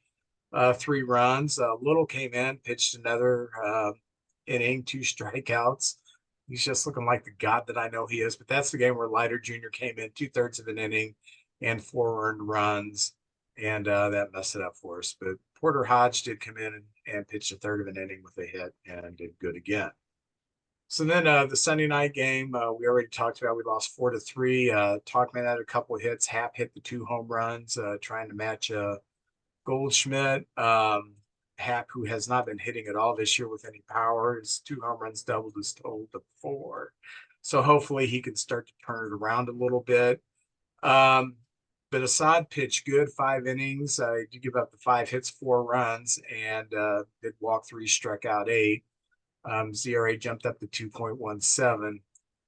3 runs. Little came in, pitched another inning, 2 strikeouts. He's just looking like the god that I know he is. But that's the game where Leiter Jr. came in 2/3 of an inning and 4 earned runs, and that messed it up for us. But Porter Hodge did come in and pitched a third of an inning with a hit and did good again. So then the Sunday night game, we already talked about. We lost 4-3. Talkman had a couple of hits. Hap hit the 2 home runs, trying to match Goldschmidt. Hap, who has not been hitting at all this year with any power, his 2 home runs doubled his total to 4. So hopefully he can start to turn it around a little bit. But Assad pitched good, 5 innings. He did give up the 5 hits, 4 runs, and did walk 3, struck out 8. ZRA jumped up to 2.17.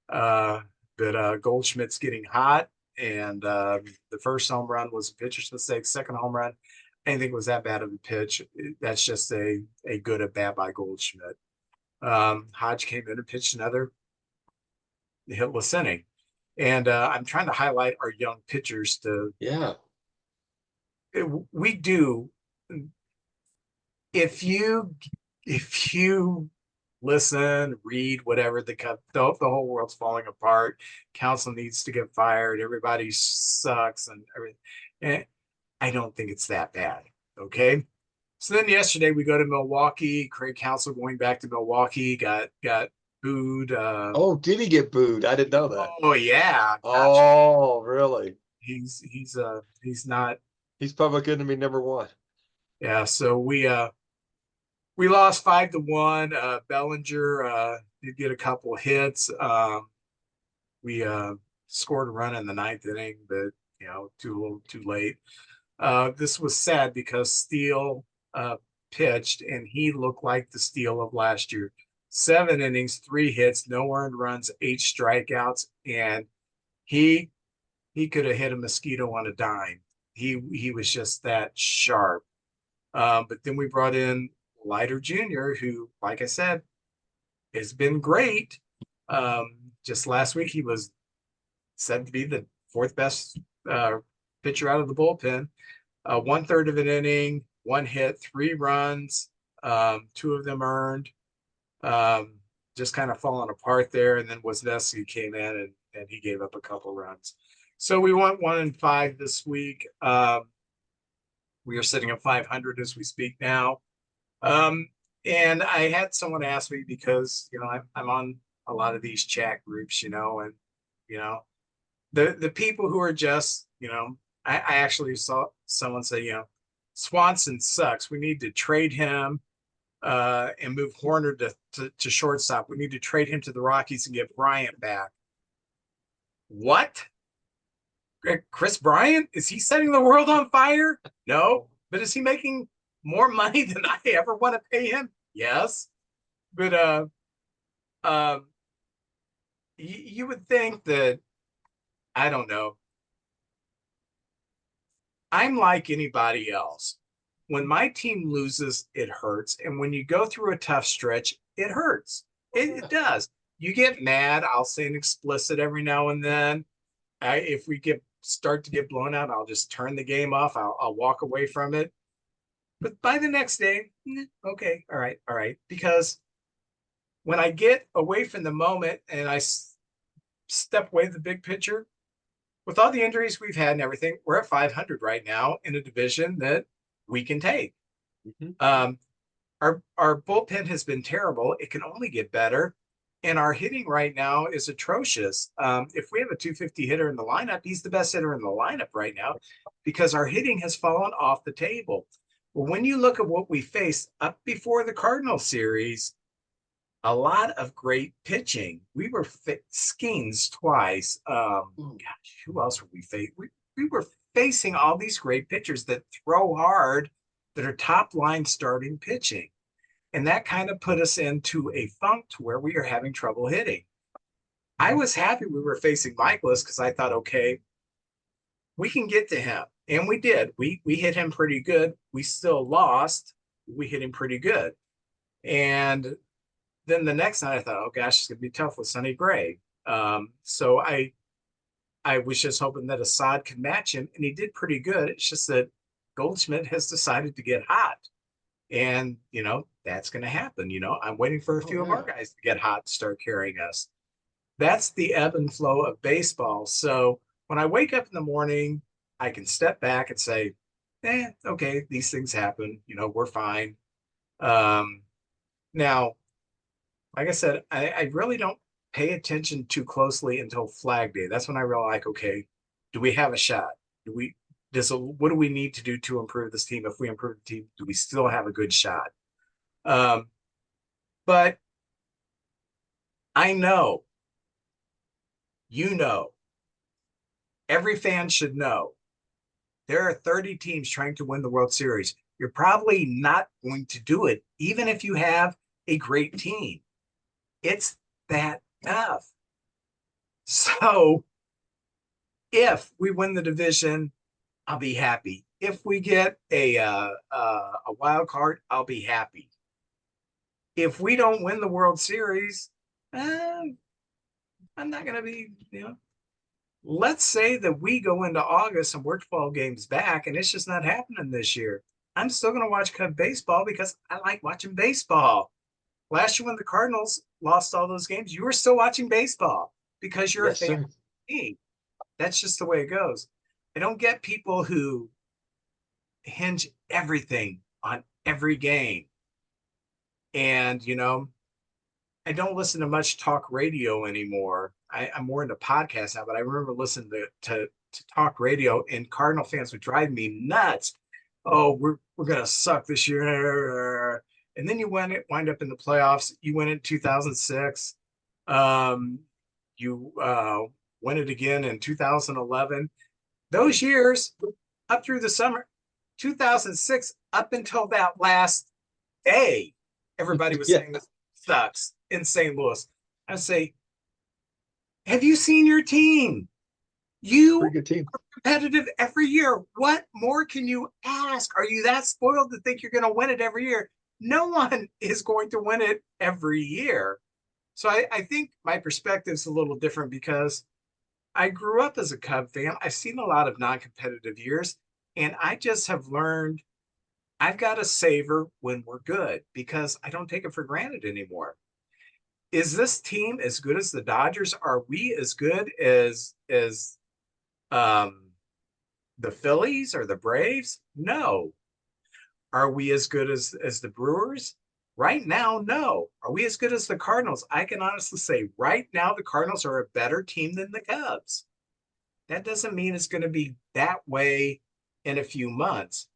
But Goldschmidt's getting hot, and the first home run was a pitcher's mistake. Second home run, I didn't think it was that bad of a pitch. That's just a good at bat by Goldschmidt. Hodge came in and pitched another hitless inning. And I'm trying to highlight our young pitchers to we do. If you listen, read, whatever, the whole world's falling apart. Council needs to get fired. Everybody sucks and everything. And I don't think it's that bad. Okay. So then yesterday we go to Milwaukee. Craig Council going back to Milwaukee got booed. Oh, did he get booed? I didn't know that. Oh yeah. Oh, really? He's not. He's public enemy #1. Yeah. So we lost 5-1. Bellinger did get a couple of hits. We scored a run in the 9th inning, but too late. This was sad because Steele pitched, and he looked like the Steele of last year. 7 innings, 3 hits, no earned runs, 8 strikeouts, and he could have hit a mosquito on a dime. He was just that sharp. But then we brought in Leiter Jr., who, like I said, has been great. Just last week, he was said to be the 4th best pitcher out of the bullpen. 1/3 of an inning, 1 hit, 3 runs, 2 of them earned. Just kind of falling apart there. And then Wisniewski came in and he gave up a couple runs. So we went 1-5 this week. We are sitting at 500 as we speak now. And I had someone ask me because, I'm on a lot of these chat groups, and, the people who are just, I actually saw someone say, Swanson sucks. We need to trade him and move Horner to shortstop. We need to trade him to the Rockies and get Bryant back. What? Chris Bryant? Is he setting the world on fire? No. But is he making more money than I ever want to pay him? Yes. But you would think that, I don't know. I'm like anybody else. When my team loses, it hurts. And when you go through a tough stretch, it hurts. It does. You get mad. I'll say an explicit every now and then. If we start to get blown out, I'll just turn the game off. I'll walk away from it. But by the next day, okay, all right. Because when I get away from the moment and I step away the big picture, with all the injuries we've had and everything, we're at 500 right now in a division that we can take. Mm-hmm. Our bullpen has been terrible. It can only get better. And our hitting right now is atrocious. If we have a 250 hitter in the lineup, he's the best hitter in the lineup right now because our hitting has fallen off the table. Well, when you look at what we faced up before the Cardinal series, a lot of great pitching. We were Skeens twice. Gosh, who else were we facing? We were facing all these great pitchers that throw hard, that are top line starting pitching. And that kind of put us into a funk to where we are having trouble hitting. I was happy we were facing Michaelis because I thought, okay, we can get to him. And we did. We hit him pretty good. We still lost. We hit him pretty good. And then the next night I thought, oh gosh, it's gonna be tough with Sonny Gray. So I was just hoping that Assad could match him, and he did pretty good. It's just that Goldschmidt has decided to get hot. And that's gonna happen. I'm waiting for a few of our guys to get hot to start carrying us. That's the ebb and flow of baseball. So when I wake up in the morning, I can step back and say, okay, these things happen. We're fine. Now, like I said, I really don't pay attention too closely until Flag Day. That's when I realize, like, okay, do we have a shot? What do we need to do to improve this team? If we improve the team, do we still have a good shot? But I know, every fan should know there are 30 teams trying to win the World Series. You're probably not going to do it, even if you have a great team. It's that tough. So if we win the division, I'll be happy. If we get a wild card, I'll be happy. If we don't win the World Series, I'm not going to be, let's say that we go into August and we're 12 games back and it's just not happening this year. I'm still going to watch Cub baseball because I like watching baseball. Last year when the Cardinals lost all those games, you were still watching baseball because you're a fan of the team. That's just the way it goes. I don't get people who hinge everything on every game. And, I don't listen to much talk radio anymore. I'm more into podcasts now, but I remember listening to talk radio, and Cardinal fans would drive me nuts. Oh, we're gonna suck this year. And then you wind up in the playoffs. You win in 2006. You win it again in 2011. Those years up through the summer, 2006 up until that last day, everybody was saying this sucks in St. Louis. I say, have you seen your team? You Pretty good team. are competitive every year. What more can you ask? Are you that spoiled to think you're going to win it every year? No one is going to win it every year. So I think my perspective's a little different because I grew up as a Cub fan. I've seen a lot of non-competitive years, and I just have learned I've got to savor when we're good because I don't take it for granted anymore. Is this team as good as the Dodgers? Are we as good as the Phillies or the Braves? No. Are we as good as the Brewers? Right now, no. Are we as good as the Cardinals? I can honestly say right now the Cardinals are a better team than the Cubs. That doesn't mean it's going to be that way in a few months.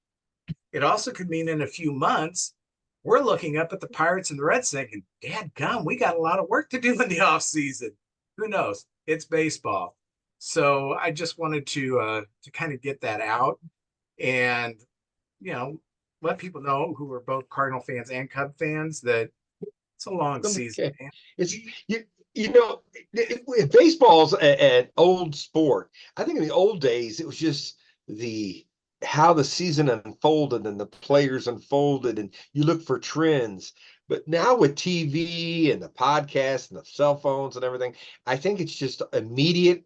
It also could mean in a few months, we're looking up at the Pirates and the Reds thinking, dadgum, we got a lot of work to do in the offseason. Who knows? It's baseball. So I just wanted to kind of get that out and, let people know who are both Cardinal fans and Cub fans that it's a long season. Man. It's baseball's an old sport. I think in the old days it was just how the season unfolded and the players unfolded, and you look for trends. But now with TV and the podcast and the cell phones and everything, I think it's just immediate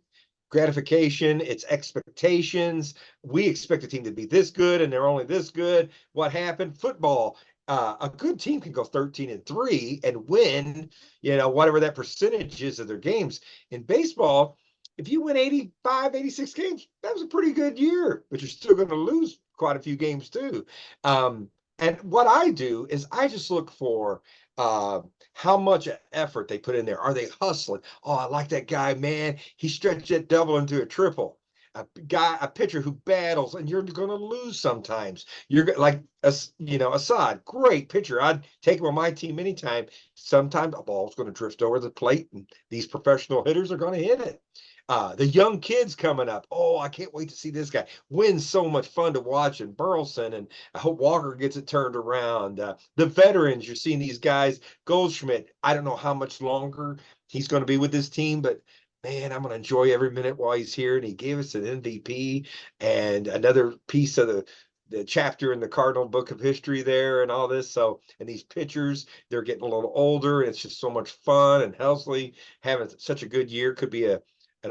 gratification. It's expectations. We expect a team to be this good and they're only this good. What happened? Football. A good team can go 13-3 and win, whatever that percentage is of their games. In baseball, if you win 85, 86 games, that was a pretty good year, but you're still going to lose quite a few games too. And what I do is I just look for how much effort they put in there. Are they hustling? Oh, I like that guy, man. He stretched that double into a triple. a pitcher who battles, and you're going to lose sometimes. Like, Assad, great pitcher. I'd take him on my team anytime. Sometimes a ball's going to drift over the plate, and these professional hitters are going to hit it. The young kids coming up. Oh, I can't wait to see this guy. Wynn's so much fun to watch, and Burleson, and I hope Walker gets it turned around. The veterans, you're seeing these guys. Goldschmidt, I don't know how much longer he's going to be with this team, but man, I'm going to enjoy every minute while he's here. And he gave us an MVP and another piece of the chapter in the Cardinal book of history there and all this. So, and these pitchers, they're getting a little older, and it's just so much fun. And Helsley having such a good year, could be an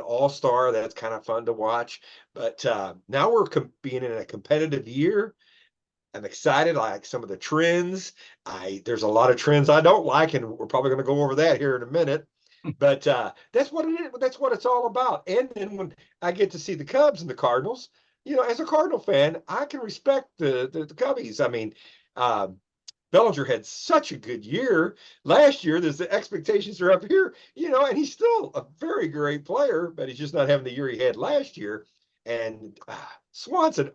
all-star. That's kind of fun to watch. But now we're being in a competitive year. I'm excited. I like some of the trends. There's a lot of trends I don't like, and we're probably going to go over that here in a minute. But that's what it is. That's what it's all about. And then when I get to see the Cubs and the Cardinals, as a Cardinal fan, I can respect the Cubbies. I mean, Bellinger had such a good year last year. There's the expectations are up here, and he's still a very great player, but he's just not having the year he had last year. And Swanson,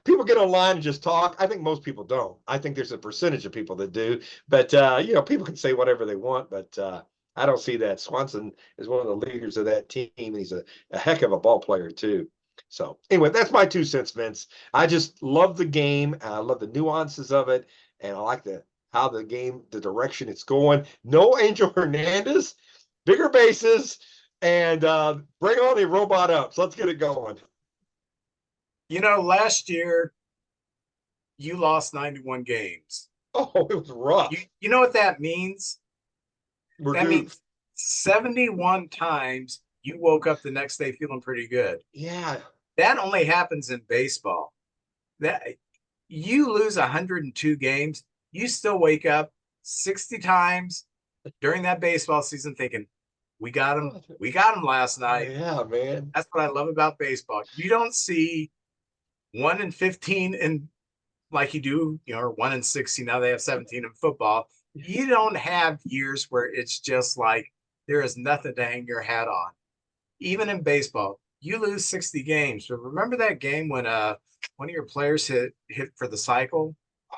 people get online and just talk. I think most people don't. I think there's a percentage of people that do, but people can say whatever they want, but I don't see that. Swanson is one of the leaders of that team, and he's a heck of a ball player too. So anyway, that's my 2 cents, Vince. I just love the game. And I love the nuances of it, and I like how the game, the direction it's going. No Angel Hernandez, bigger bases, and bring on the robot ups. Let's get it going. Last year you lost 91 games. Oh, it was rough. You know what that means? That means 71 times you woke up the next day feeling pretty good. Yeah. That only happens in baseball. That you lose 102 games, you still wake up 60 times during that baseball season thinking, we got him last night. Yeah, man. That's what I love about baseball. You don't see 1 in 15 and like you do, or 1 in 60. Now they have 17 in football. You don't have years where it's just like there is nothing to hang your hat on. Even in baseball, you lose 60 games. But remember that game when one of your players hit for the cycle?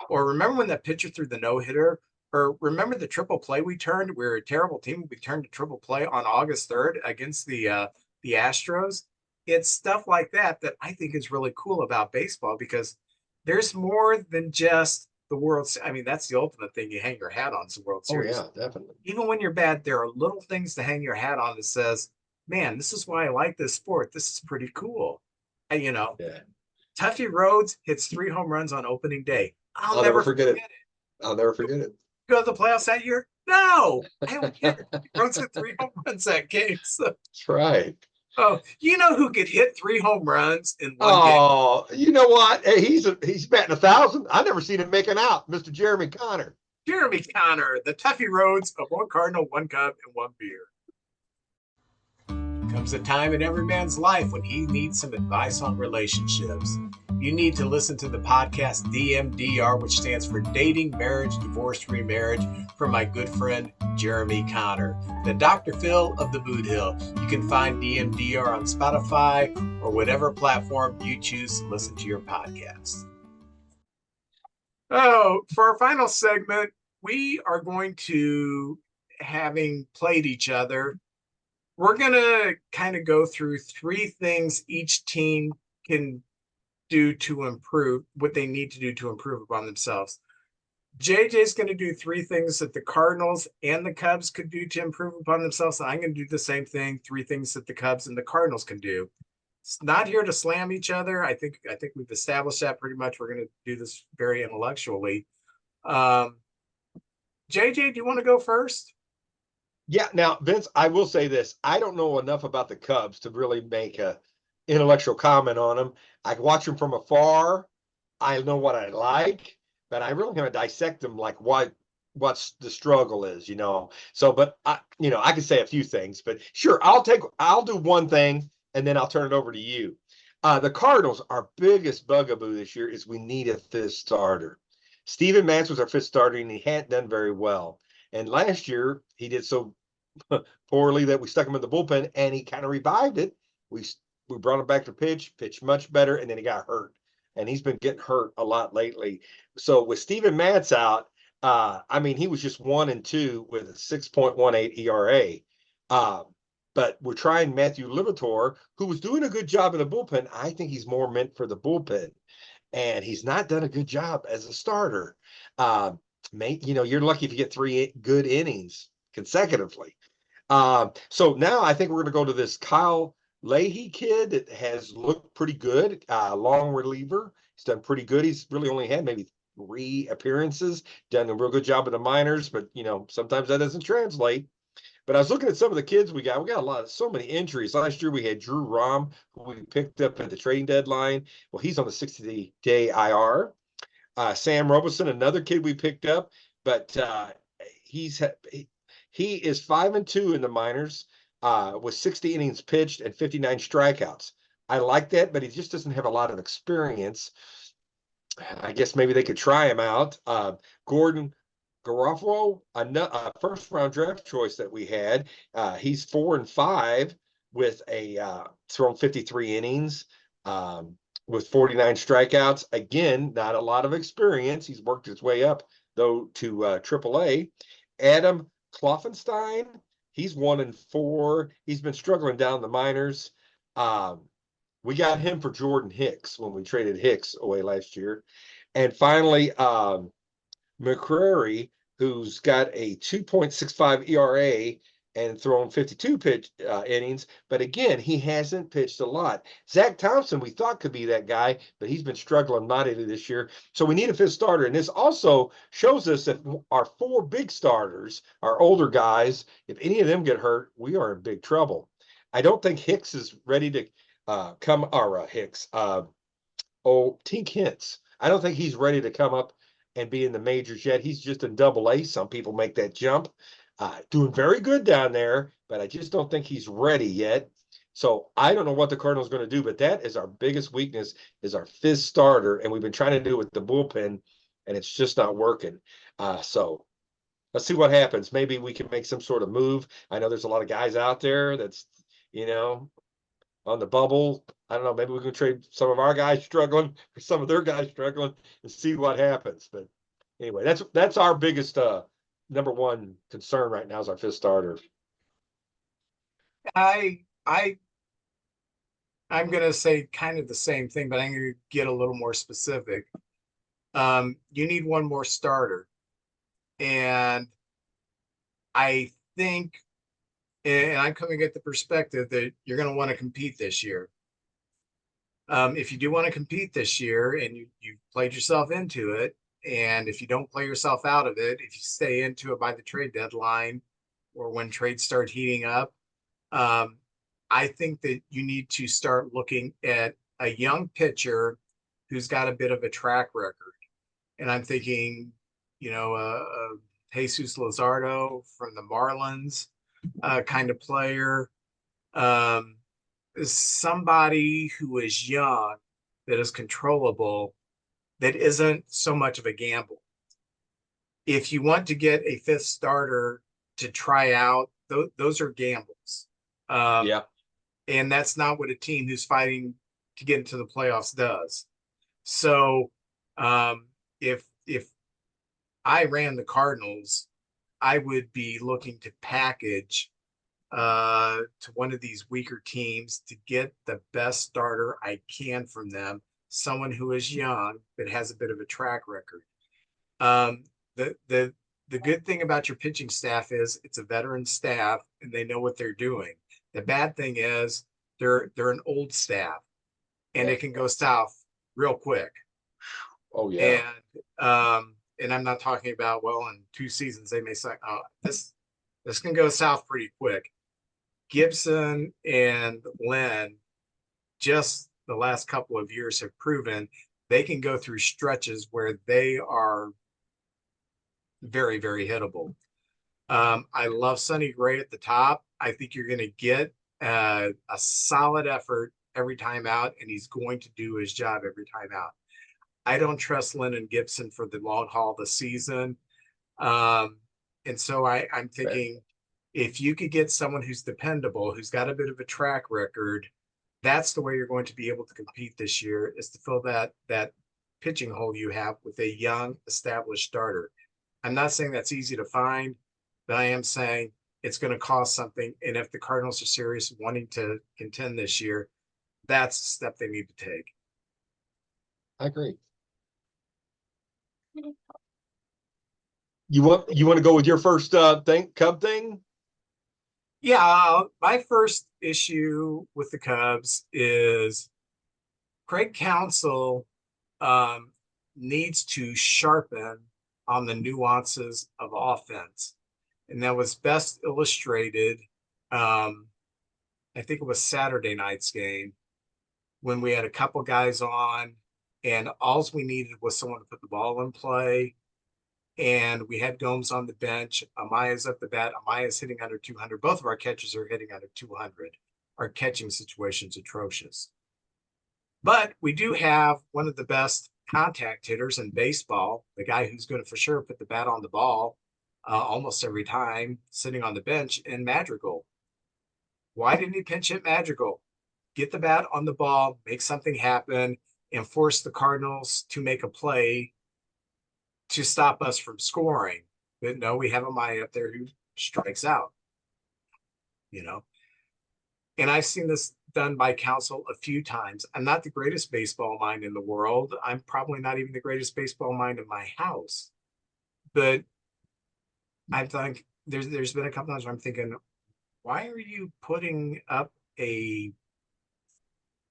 Or remember when that pitcher threw the no-hitter? Or remember the triple play we turned? We were a terrible team. We turned a triple play on August 3rd against the Astros. It's stuff like that I think is really cool about baseball, because there's more than just the World Series. I mean, that's the ultimate thing you hang your hat on, is the World Series. Oh, yeah, definitely. Even when you're bad, there are little things to hang your hat on that says, man, this is why I like this sport. This is pretty cool. And, Yeah. Tuffy Rhodes hits 3 home runs on opening day. I'll never forget it. I'll never forget it. Go to the playoffs that year? No, I don't care. Rhodes hit 3 home runs that game. So. That's right. Oh, you know who could hit 3 home runs in one game? Oh, you know what? Hey, he's batting 1,000. I never seen him making out. Mr. Jeremy Connor. Jeremy Connor, the Tuffy Rhodes of 1 Cardinal, 1 Cub, and 1 beer. Comes a time in every man's life when he needs some advice on relationships. You need to listen to the podcast DMDR, which stands for Dating, Marriage, Divorce, Remarriage, from my good friend Jeremy Connor, the Dr. Phil of the Boot Hill. You can find DMDR on Spotify or whatever platform you choose to listen to your podcast. Oh, for our final segment, we are going to, having played each other, we're going to kind of go through 3 things each team can do to improve, what they need to do to improve upon themselves. JJ's going to do 3 things that the Cardinals and the Cubs could do to improve upon themselves. And I'm going to do the same thing, 3 things that the Cubs and the Cardinals can do. It's not here to slam each other. I think we've established that pretty much. We're going to do this very intellectually. JJ, do you want to go first? Yeah. Now, Vince, I will say this. I don't know enough about the Cubs to really make a intellectual comment on them. I can watch them from afar. I know what I like, but I really going to dissect them, like what's the struggle is, So, but I can say a few things, but sure, I'll do one thing and then I'll turn it over to you. The Cardinals, our biggest bugaboo this year is we need a 5th starter. Steven Matz was our 5th starter, and he hadn't done very well. And last year he did so poorly that we stuck him in the bullpen, and he kind of revived it. We we brought him back to pitch much better, and then he got hurt. And he's been getting hurt a lot lately. So with Steven Matz out, I mean, he was just 1-2 with a 6.18 ERA. But we're trying Matthew Livator, who was doing a good job in the bullpen. I think he's more meant for the bullpen, and he's not done a good job as a starter. You're lucky if you get 3 good innings consecutively. So now I think we're going to go to this Kyle Leahy kid that has looked pretty good, long reliever. He's done pretty good. He's really only had maybe 3 appearances, done a real good job in the minors, but sometimes that doesn't translate. But I was looking at some of the kids we got. We got so many injuries. Last year we had Drew Rom, who we picked up at the trading deadline. Well, he's on the 60-day IR. Sam Robeson, another kid we picked up, but he is 5-2 in the minors, with 60 innings pitched and 59 strikeouts. I like that, but he just doesn't have a lot of experience. I guess maybe they could try him out. Gordon Garofalo, a first-round draft choice that we had. He's 4-5 with thrown 53 innings, with 49 strikeouts. Again, not a lot of experience. He's worked his way up, though, to AAA. Adam Kloffenstein, he's 1-4. He's been struggling down the minors. We got him for Jordan Hicks when we traded Hicks away last year. And finally, McCrary, who's got a 2.65 ERA and thrown 52 innings. But again, he hasn't pitched a lot. Zach Thompson, we thought could be that guy, but he's been struggling mightily this year. So we need a 5th starter. And this also shows us that our 4 big starters, our older guys, if any of them get hurt, we are in big trouble. I don't think Hicks is ready to Tink Hintz. I don't think he's ready to come up and be in the majors yet. He's just in AA. Some people make that jump. Doing very good down there, but I just don't think he's ready yet. So I don't know what the Cardinals are going to do, but that is our biggest weakness, is our 5th starter, and we've been trying to do it with the bullpen, and it's just not working. So let's see what happens. Maybe we can make some sort of move. I know there's a lot of guys out there that's, on the bubble. I don't know, maybe we can trade some of our guys struggling for some of their guys struggling and see what happens. But anyway, that's our biggest number one concern right now is our 5th starter. I'm gonna say kind of the same thing, but I'm gonna get a little more specific. You need one more starter. And I think, and I'm coming at the perspective that you're going to want to compete this year. If you do want to compete this year and you played yourself into it, and if you don't play yourself out of it, if you stay into it by the trade deadline or when trades start heating up, I think that you need to start looking at a young pitcher who's got a bit of a track record. And I'm thinking, Jesus Luzardo from the Marlins, kind of player. Somebody who is young, that is controllable, that isn't so much of a gamble. If you want to get a 5th starter to try out, those are gambles. Yeah. And that's not what a team who's fighting to get into the playoffs does. So if I ran the Cardinals, I would be looking to package to one of these weaker teams to get the best starter I can from them, someone who is young but has a bit of a track record. The good thing about your pitching staff is it's a veteran staff and they know what they're doing. The bad thing is they're an old staff and it can go south real quick. Oh yeah. And I'm not talking about, in 2 seasons they may say, oh, this can go south pretty quick. Gibson and Lynn, just the last couple of years, have proven they can go through stretches where they are very, very hittable. I love Sonny Gray at the top. I think you're going to get a solid effort every time out, and he's going to do his job every time out. I don't trust Lynn and Gibson for the long haul this season. And so I'm thinking, if you could get someone who's dependable, who's got a bit of a track record, that's the way you're going to be able to compete this year, is to fill that pitching hole you have with a young established starter. I'm not saying that's easy to find, but I am saying it's going to cost something. And if the Cardinals are serious wanting to contend this year, that's the step they need to take. I agree. You want to go with your first Cub thing? Yeah, my first issue with the Cubs is Craig Counsell needs to sharpen on the nuances of offense. And that was best illustrated, I think it was Saturday night's game, when we had a couple guys on and all we needed was someone to put the ball in play. And we had Gomes on the bench. Amaya's at the bat. Amaya's hitting under 200. Both of our catchers are hitting under 200. Our catching situation's atrocious. But we do have one of the best contact hitters in baseball, the guy who's going to for sure put the bat on the ball almost every time, sitting on the bench, in Madrigal. Why didn't he pinch hit Madrigal? Get the bat on the ball, make something happen, and force the Cardinals to make a play to stop us from scoring. But no, we have a Maya up there who strikes out, you know. And I've seen this done by Counsell a few times. I'm not the greatest baseball mind in the world. I'm probably not even the greatest baseball mind in my house. But I think there's been a couple times where I'm thinking, why are you putting up a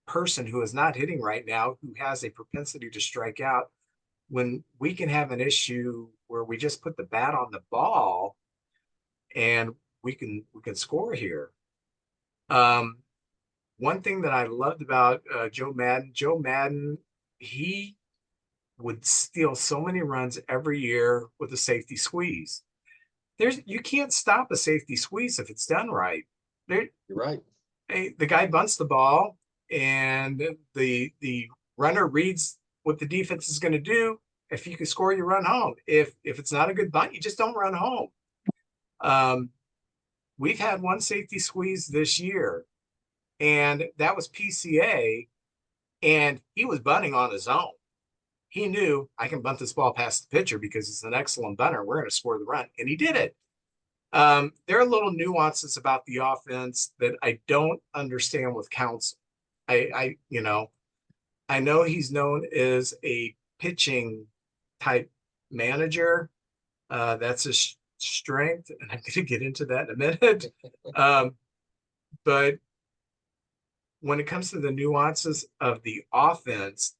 person who is not hitting right now, who has a propensity to strike out, when we can have an issue where we just put the bat on the ball and we can score here. One thing that I loved about Joe Madden, he would steal so many runs every year with a safety squeeze. You can't stop a safety squeeze if it's done right. You're right. The guy bunts the ball and the runner reads what the defense is going to do. If you can score, you run home. If it's not a good bunt, you just don't run home. We've had one safety squeeze this year, and that was PCA, and he was bunting on his own. He knew, I can bunt this ball past the pitcher because he's an excellent bunter. We're going to score the run, and he did it. There are little nuances about the offense that I don't understand with Counsell. I know he's known as a pitching type manager. That's his strength, and I'm going to get into that in a minute. But when it comes to the nuances of the offense,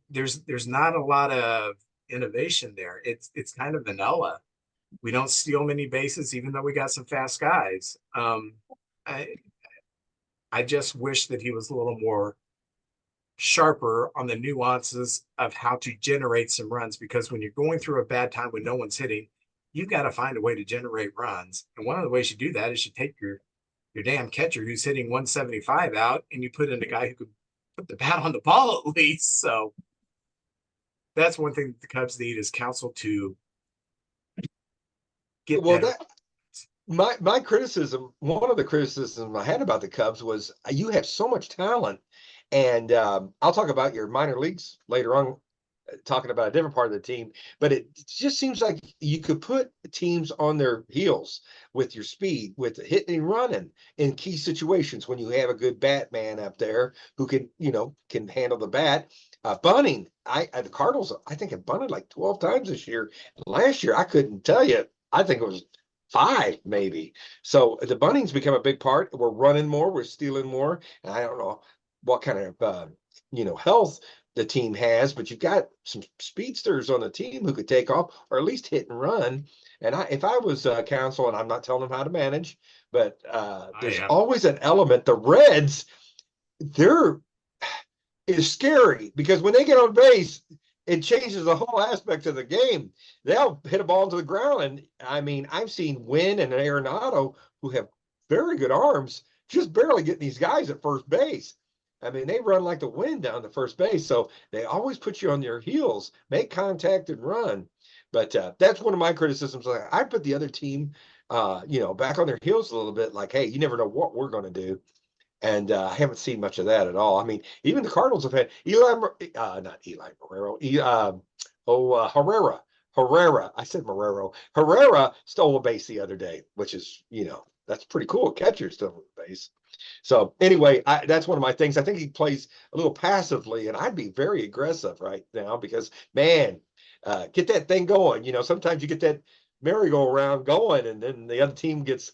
there's not a lot of innovation there. It's kind of vanilla. We don't steal many bases, even though we got some fast guys. I just wish that he was a little more sharper on the nuances of how to generate some runs, because when you're going through a bad time when no one's hitting, you've got to find a way to generate runs. And one of the ways you do that is you take your damn catcher who's hitting 175 out and you put in a guy who could put the bat on the ball at least. So that's one thing that the Cubs need, is Counsell to get better. My criticism, one of the criticisms I had about the Cubs was you have so much talent. And I'll talk about your minor leagues later on, talking about a different part of the team. But it just seems like you could put teams on their heels with your speed, with hitting and running in key situations when you have a good bat man up there who can handle the bat. Bunting, the Cardinals, I think, have bunted like 12 times this year. Last year, I couldn't tell you. I think it was 5 maybe. So the bunting's become a big part. We're running more, we're stealing more. And I don't know what kind of health the team has, but you've got some speedsters on the team who could take off or at least hit and run. And if I was Counsell, and I'm not telling them how to manage, but there's always an element. The Reds, is scary, because when they get on base, it changes the whole aspect of the game. They'll hit a ball into the ground. And I mean, I've seen Wynn and Arenado, who have very good arms, just barely getting these guys at first base. I mean, they run like the wind down to first base. So they always put you on your heels, make contact and run. But that's one of my criticisms. I put the other team, back on their heels a little bit, like, hey, you never know what we're going to do. And I haven't seen much of that at all. I mean, even the Cardinals have had not Eli Marrero, Herrera. Herrera. I said Marrero. Herrera stole a base the other day, which is, that's pretty cool. Catcher stole a base. So anyway, that's one of my things. I think he plays a little passively, and I'd be very aggressive right now because, man, get that thing going. Sometimes you get that merry-go-round going, and then the other team gets,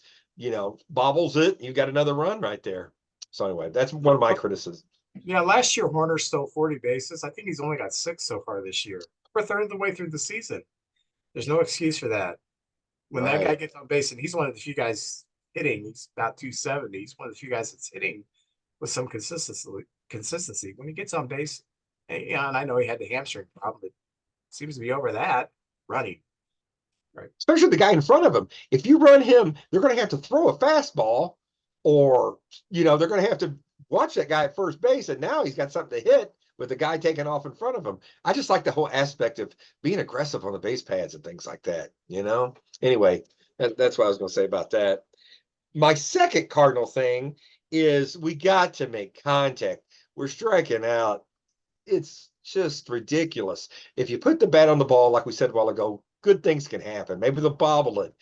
bobbles it. And you got another run right there. So anyway, that's one of my criticisms. Yeah, last year Horner stole 40 bases. I think he's only got 6 so far this year. We're a third of the way through the season. There's no excuse for that. When that guy Right. gets on base, and he's one of the few guys hitting, he's about 270. He's one of the few guys that's hitting with some consistency. When he gets on base, and I know he had the hamstring problem, but seems to be over that running. Right. Especially the guy in front of him. If you run him, they're going to have to throw a fastball, or they're going to have to watch that guy at first base, and now he's got something to hit with the guy taking off in front of him. I just like the whole aspect of being aggressive on the base pads and things like that. Anyway, that's what I was going to say about that. My second Cardinal thing is we got to make contact. We're striking out. It's just ridiculous. If you put the bat on the ball, like we said a while ago, good things can happen. Maybe they'll bobble it.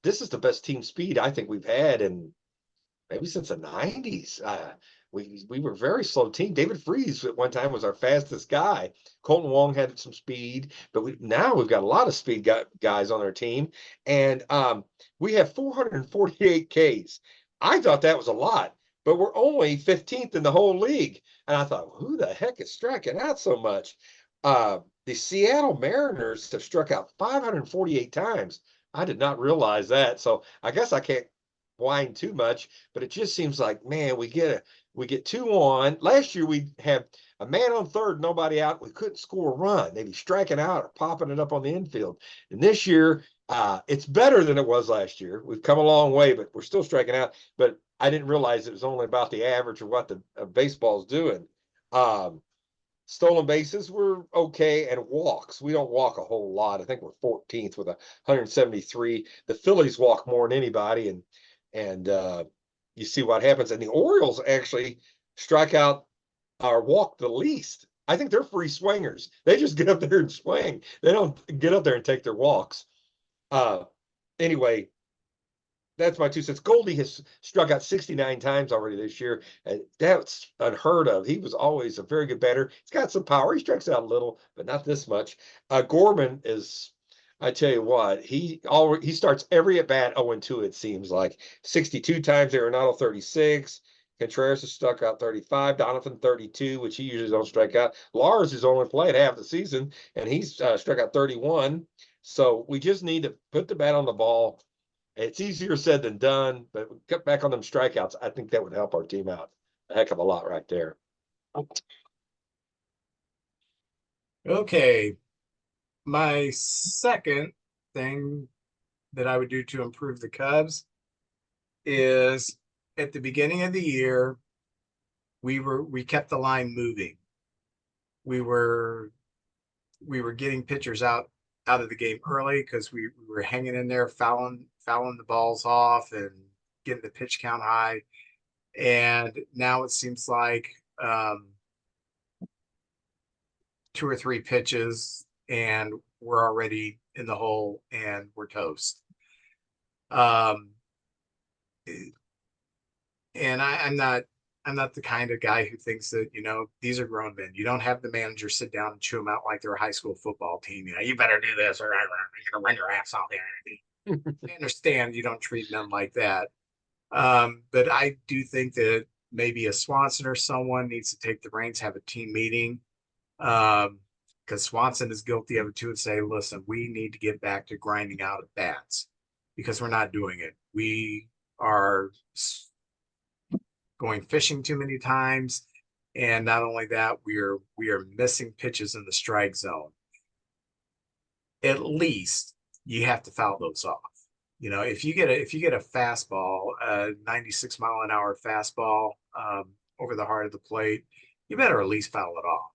This is the best team speed I think we've had in maybe since the 90s. We were a very slow team. David Freese at one time was our fastest guy. Colton Wong had some speed, but now we've got a lot of speed guys on our team. And we have 448 Ks. I thought that was a lot, but we're only 15th in the whole league. And I thought, who the heck is striking out so much? The Seattle Mariners have struck out 548 times. I did not realize that. So I guess I can't whine too much, but it just seems like, man, we get 2 on. Last year we had a man on third, nobody out. We couldn't score a run. They'd be striking out or popping it up on the infield. And this year, it's better than it was last year. We've come a long way, but we're still striking out. But I didn't realize it was only about the average of what the baseball's doing. Stolen bases were okay, and walks. We don't walk a whole lot. I think we're 14th with 173. The Phillies walk more than anybody, and you see what happens. And the Orioles actually strike out or walk the least. I think they're free swingers. They just get up there and swing. They don't get up there and take their walks. Anyway, that's my 2 cents. Goldie has struck out 69 times already this year. And that's unheard of. He was always a very good batter. He's got some power. He strikes out a little, but not this much. Gorman is, I tell you what, he starts every at bat 0-2, it seems like. 62 times, Arenado 36. Contreras has struck out 35, Donovan 32, which he usually don't strike out. Lars has only played half the season, and he's struck out 31. So we just need to put the bat on the ball. It's easier said than done, but cut back on them strikeouts. I think that would help our team out a heck of a lot right there. Okay. My second thing that I would do to improve the Cubs is at the beginning of the year, we kept the line moving. We were getting pitchers out of the game early because we were hanging in there, fouling the balls off and getting the pitch count high. And now it seems like 2 or 3 pitches and we're already in the hole and we're toast. And I'm not the kind of guy who thinks that, these are grown men. You don't have the manager sit down and chew them out like they're a high school football team. You better do this or you're going to run your ass out there. I understand you don't treat men like that. But I do think that maybe a Swanson or someone needs to take the reins, have a team meeting. Because Swanson is guilty of it too, and say, listen, we need to get back to grinding out at bats because we're not doing it. We are going fishing too many times. And not only that, we are missing pitches in the strike zone. At least you have to foul those off. If you get a fastball, a 96-mile-an-hour fastball over the heart of the plate, you better at least foul it off.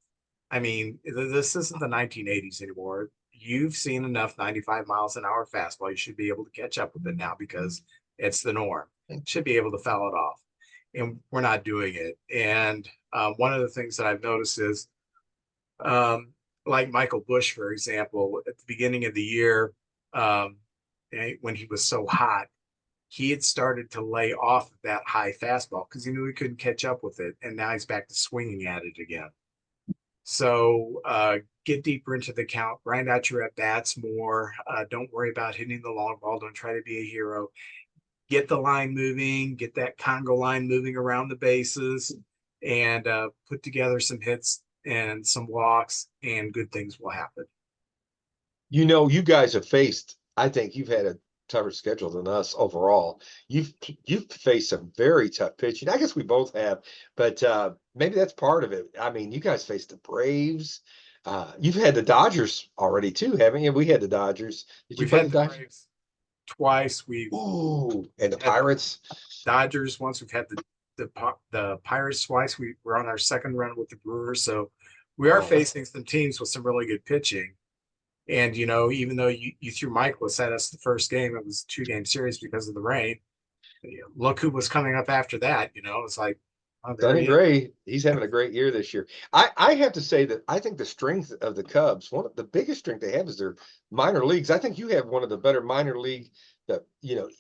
I mean, this isn't the 1980s anymore. You've seen enough 95 miles an hour fastball. You should be able to catch up with it now because it's the norm. You should be able to foul it off. and we're not doing it. And one of the things that I've noticed is, like Michael Bush, for example, at the beginning of the year, um, when he was so hot, he had started to lay off of that high fastball because he knew he couldn't catch up with it, and now he's back to swinging at it again. So get deeper into the count, grind out your at bats more. Don't worry about hitting the long ball. Don't try to be a hero. Get the line moving, get that Congo line moving around the bases, and put together some hits and some walks, and good things will happen. You know, you guys have faced, I think you've had a tougher schedule than us overall. You've faced some very tough pitching. I guess we both have, but maybe that's part of it. I mean, you guys faced the Braves. You've had the Dodgers already too, haven't you? We had the Dodgers. Did you We've play had the the Dodgers? Braves twice. We've Ooh, and the had Pirates. Dodgers once. We've had the Pirates twice. We're on our second run with the Brewers, so we are Wow. facing some teams with some really good pitching. And even though you threw Michaelis at us the first game, it was a 2-game series because of the rain. Look who was coming up after that. It's like, oh, there Sonny he is. Gray, he's having a great year this year. I have to say that I think the strength of the Cubs, one of the biggest strength they have is their minor leagues. I think you have one of the better minor league that,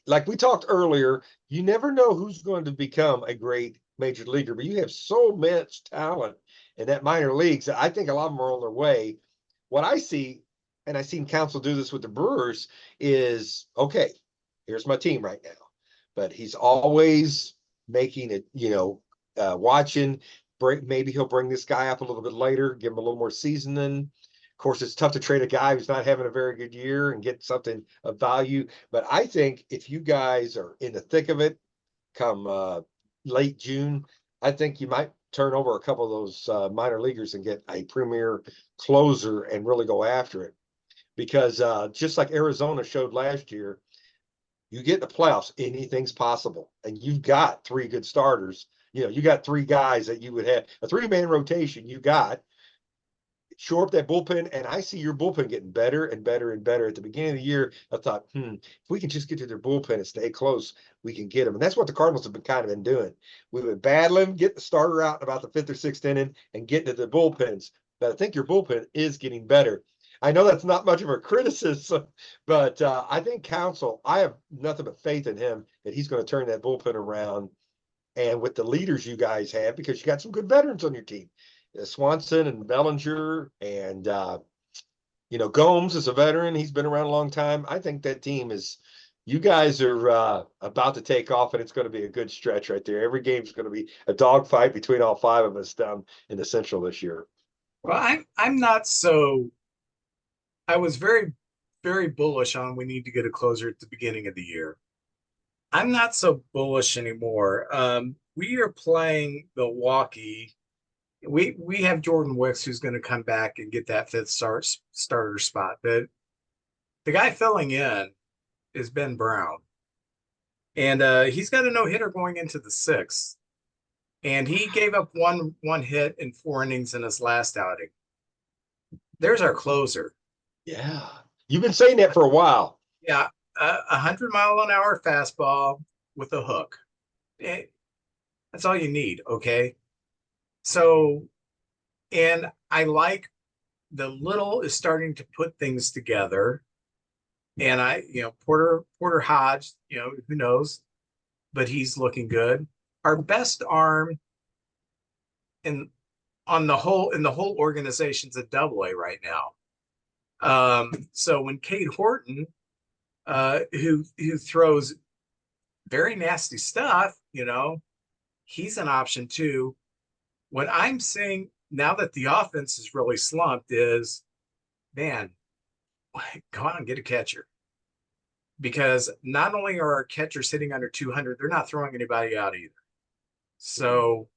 like we talked earlier, you never know who's going to become a great major leaguer, but you have so much talent in that minor leagues. I think a lot of them are on their way. What I see, and I've seen Council do this with the Brewers, is okay, here's my team right now. But he's always making it, watching. Maybe he'll bring this guy up a little bit later, give him a little more seasoning. Of course, it's tough to trade a guy who's not having a very good year and get something of value. But I think if you guys are in the thick of it, come late June, I think you might turn over a couple of those minor leaguers and get a premier closer and really go after it. Because just like Arizona showed last year, you get in the playoffs, anything's possible. And you've got three good starters. You got three guys that you would have a 3-man rotation. You got shore up that bullpen, and I see your bullpen getting better and better and better. At the beginning of the year, I thought, if we can just get to their bullpen and stay close, we can get them. And that's what the Cardinals have been doing. We've been battling, get the starter out in about the 5th or 6th inning and get to the bullpens. But I think your bullpen is getting better. I know that's not much of a criticism, but I think Council, I have nothing but faith in him that he's going to turn that bullpen around. And with the leaders you guys have, because you got some good veterans on your team, Swanson and Bellinger, and Gomes is a veteran. He's been around a long time. I think that team is. You guys are about to take off, and it's going to be a good stretch right there. Every game is going to be a dogfight between all 5 of us down in the Central this year. Well, I'm not so. I was very, very bullish on we need to get a closer at the beginning of the year. I'm not so bullish anymore. We are playing Milwaukee. We have Jordan Wicks who's going to come back and get that 5th starter spot. But the guy filling in is Ben Brown, and he's got a no-hitter going into the 6th, and he gave up one hit in 4 innings in his last outing. There's our closer. Yeah, you've been saying that for a while. Yeah, 100-mile-an-hour fastball with a hook. That's all you need, okay? So, and I like the Little is starting to put things together. And Porter Hodge, who knows, but he's looking good. Our best arm in the whole organization's a Double-A right now. So when Cade Horton, who throws very nasty stuff, he's an option too. What I'm seeing now that the offense is really slumped is, man, go out and get a catcher. Because not only are our catchers hitting under 200, they're not throwing anybody out either. So,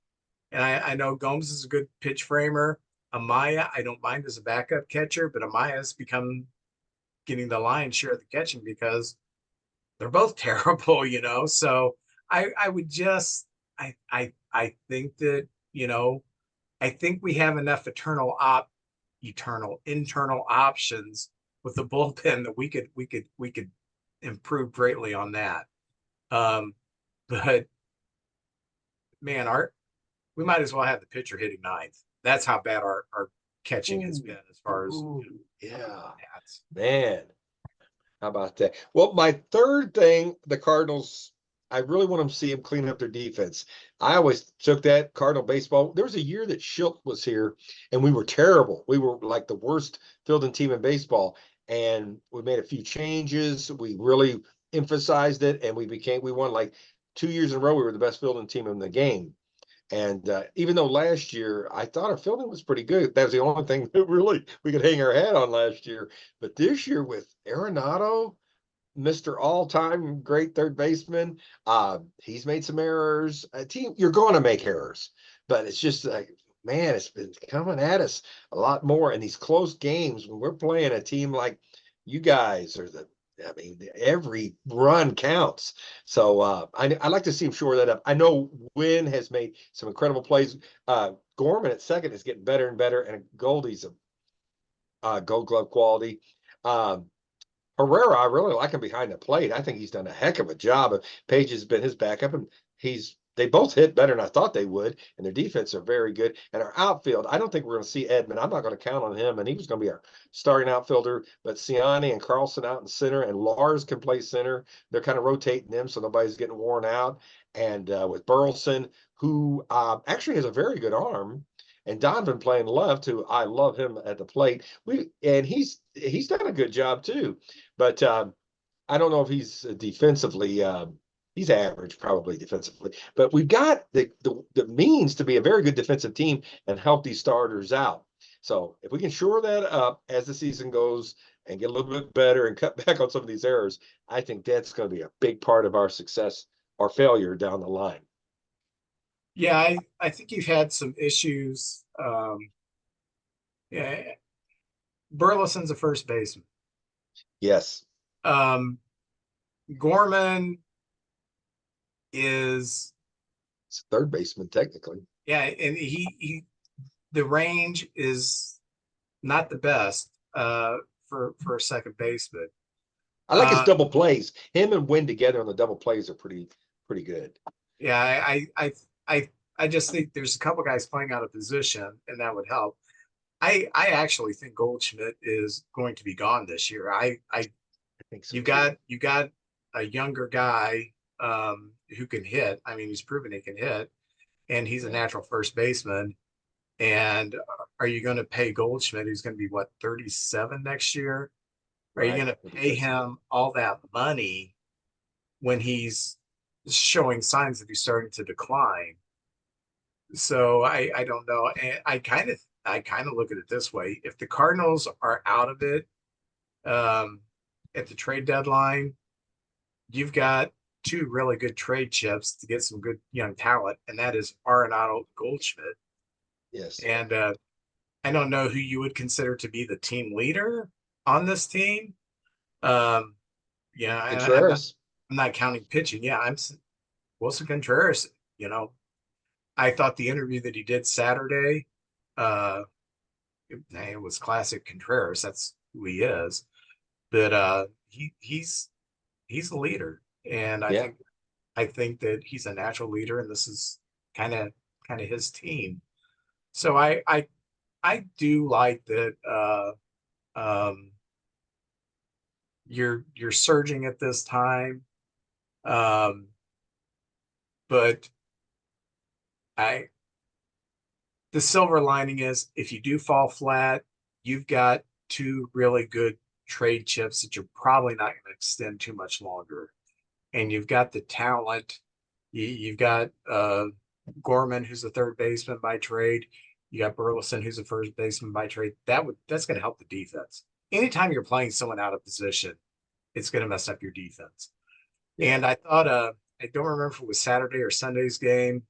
and I know Gomes is a good pitch framer. Amaya, I don't mind as a backup catcher, but Amaya's become getting the lion's share of the catching because they're both terrible, So I would just I think that, I think we have enough internal options with the bullpen that we could improve greatly on that. But man, we might as well have the pitcher hitting ninth. That's how bad our catching has been as far as yeah, bats. man. How about that? Well, my third thing, the Cardinals, I really want them to see them clean up their defense. I always took that Cardinal baseball. There was a year that Schilt was here and we were terrible. We were like the worst fielding team in baseball. And we made a few changes. We really emphasized it and we won like 2 years in a row. We were the best fielding team in the game. And even though last year I thought our fielding was pretty good, that was the only thing that really we could hang our hat on last year. But this year with Arenado, Mr. All-Time great third baseman, he's made some errors. A team, you're going to make errors, but it's just like, man, it's been coming at us a lot more in these close games when we're playing a team like you guys or I mean, every run counts. So I like to see him shore that up. I know Wynn has made some incredible plays. Gorman at second is getting better and better, and Goldie's a Gold Glove quality. Um, Herrera, I really like him behind the plate. I think he's done a heck of a job. Page has been his backup, and they both hit better than I thought they would, and their defense are very good. And our outfield, I don't think we're going to see Edmund. I'm not going to count on him, and he was going to be our starting outfielder. But Ciani and Carlson out in center, and Lars can play center. They're kind of rotating them, so nobody's getting worn out. And with Burleson, who actually has a very good arm, and Donovan playing left, who I love him at the plate. He's done a good job too. But I don't know if he's defensively. He's average, probably defensively. But we've got the means to be a very good defensive team and help these starters out. So if we can shore that up as the season goes and get a little bit better and cut back on some of these errors, I think that's going to be a big part of our success or failure down the line. Yeah, I think you've had some issues. Yeah, Burleson's a first baseman. Yes. Gorman is It's a third baseman, technically. yeah, and the range is not the best for a second baseman. I like his double plays. Him and Wynn together on the double plays are pretty good. Yeah, I just think there's a couple guys playing out of position, and that would help. I actually think Goldschmidt is going to be gone this year. I think so. You got a younger guy who can hit. I mean, he's proven he can hit, and he's a natural first baseman. And are you going to pay Goldschmidt, who's going to be what, 37 next year? Are you going to pay him all that money when he's showing signs that he's starting to decline? So I don't know. And I kind of look at it this way: if the Cardinals are out of it at the trade deadline, you've got two really good trade chips to get some good young talent, and that is Arenado, Goldschmidt. Yes. And I don't know who you would consider to be the team leader on this team. Yeah, I'm not counting pitching. Yeah, I'm Wilson Contreras. You know, I thought the interview that he did Saturday, it was classic Contreras. That's who he is. But he's a leader, and I think that he's a natural leader, and this is kind of his team. So I do like that you're surging at this time. But the silver lining is if you do fall flat, you've got two really good trade chips that you're probably not going to extend too much longer. And you've got the talent. You've got Gorman, who's a third baseman by trade. You got Burleson, who's a first baseman by trade. That's going to help the defense. Anytime you're playing someone out of position, it's going to mess up your defense. Yeah. And I thought, I don't remember if it was Saturday or Sunday's game.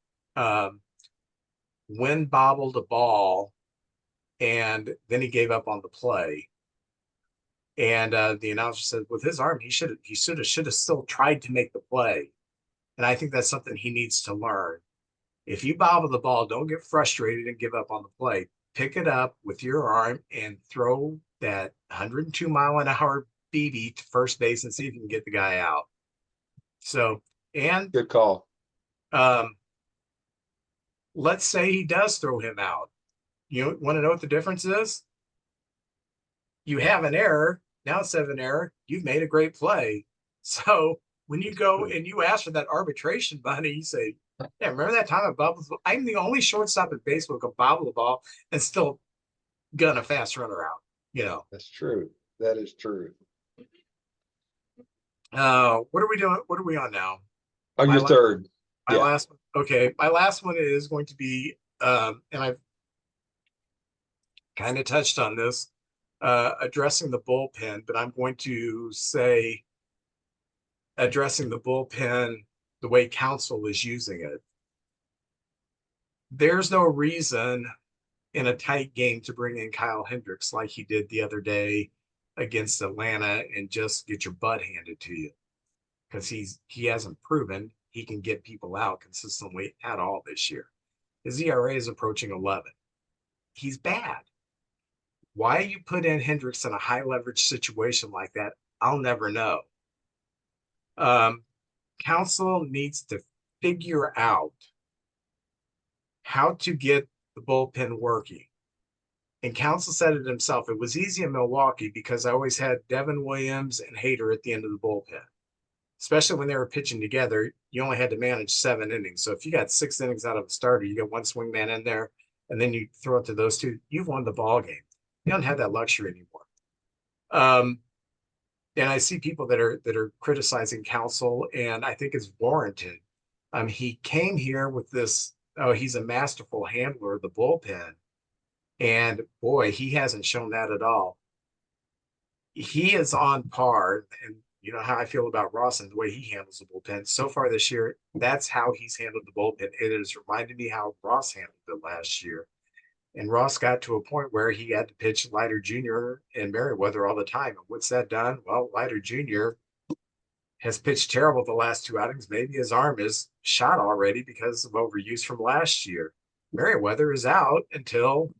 Wynn bobbled a ball, and then he gave up on the play. And the announcer said, with his arm, he should have still tried to make the play. And I think that's something he needs to learn. If you bobble the ball, don't get frustrated and give up on the play. Pick it up with your arm and throw that 102-mile-an-hour BB to first base and see if you can get the guy out. So, and good call. let's say he does throw him out. You want to know what the difference is? You have an error. Now instead of an error, you've made a great play. So when you go and you ask for that arbitration money, you say, yeah, remember that time I bobbled? I'm the only shortstop in baseball who can bobble the ball and still gun a fast runner out, you know. That's true. That is true. What are we doing? What are we on now? Oh, My you're last, third. my Yeah. last one. Okay. My last one is going to be, and I've kind of touched on this, addressing the bullpen, but I'm going to say addressing the bullpen the way council is using it. There's no reason in a tight game to bring in Kyle Hendricks like he did the other day against Atlanta and just get your butt handed to you, because he hasn't proven he can get people out consistently at all this year. His ERA is approaching 11. He's bad. Why you put in Hendricks in a high leverage situation like that, I'll never know. Council needs to figure out how to get the bullpen working. And Council said it himself. It was easy in Milwaukee because I always had Devin Williams and Hader at the end of the bullpen. Especially when they were pitching together, you only had to manage 7 innings. So if you got 6 innings out of a starter, you got one swing man in there, and then you throw it to those two, you've won the ball game. You don't have that luxury anymore. And I see people that are criticizing Council, and I think it's warranted. He came here with this, oh, he's a masterful handler of the bullpen. And boy, he hasn't shown that at all. He is on par, and you know how I feel about Ross and the way he handles the bullpen. So far this year, that's how he's handled the bullpen. It has reminded me how Ross handled it last year. And Ross got to a point where he had to pitch Leiter Jr. and Merriweather all the time. And what's that done? Well, Leiter Jr. has pitched terrible the last 2 outings. Maybe his arm is shot already because of overuse from last year. Merriweather is out until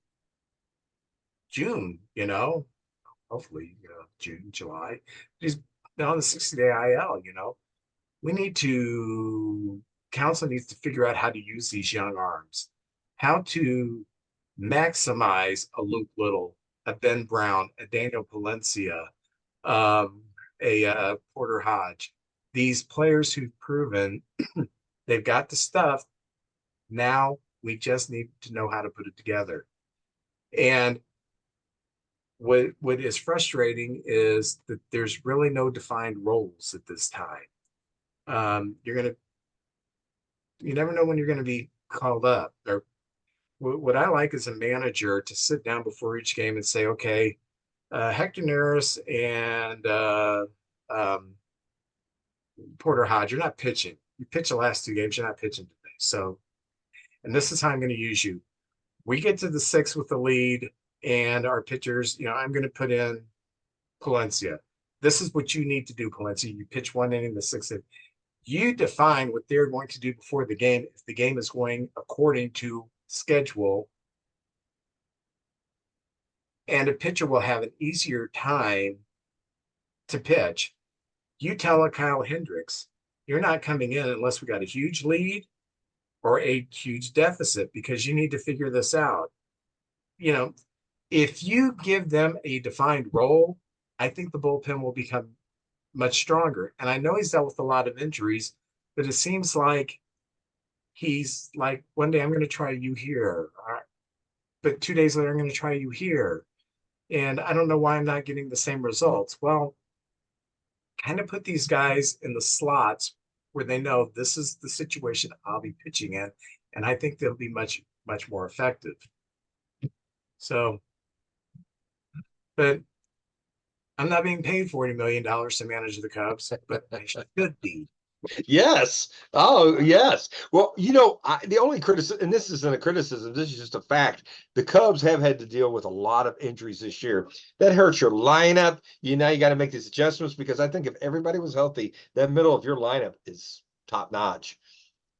June, you know, hopefully June, July. He's been on the 60-day IL, you know. We need to, Council needs to figure out how to use these young arms, how to maximize a Luke Little, a Ben Brown, a Daniel Palencia, a Porter Hodge. These players who've proven they've got the stuff. Now we just need to know how to put it together. And what is frustrating is that there's really no defined roles at this time. You never know when you're gonna be called up. Or what I like as a manager to sit down before each game and say, okay, Hector Neris and Porter Hodge, you're not pitching. You pitched the last 2 games, you're not pitching today. So, and this is how I'm going to use you. We get to the 6th with the lead, and our pitchers, you know, I'm going to put in Palencia. This is what you need to do, Palencia. You pitch 1 inning, the 6th inning. You define what they're going to do before the game. If the game is going according to schedule, and a pitcher will have an easier time to pitch. You tell a Kyle Hendricks, you're not coming in unless we got a huge lead or a huge deficit, because you need to figure this out. You know, if you give them a defined role, I think the bullpen will become much stronger. And I know he's dealt with a lot of injuries, but it seems like he's like, one day I'm going to try you here, but 2 days later I'm going to try you here. And I don't know why I'm not getting the same results. Well, kind of put these guys in the slots where they know this is the situation I'll be pitching in, and I think they'll be much, much more effective. So, but I'm not being paid $40 million to manage the Cubs, but I should be. Yes. Oh, yes. Well, you know, the only criticism, and this isn't a criticism, this is just a fact. The Cubs have had to deal with a lot of injuries this year. That hurts your lineup. You got to make these adjustments, because I think if everybody was healthy, that middle of your lineup is top notch.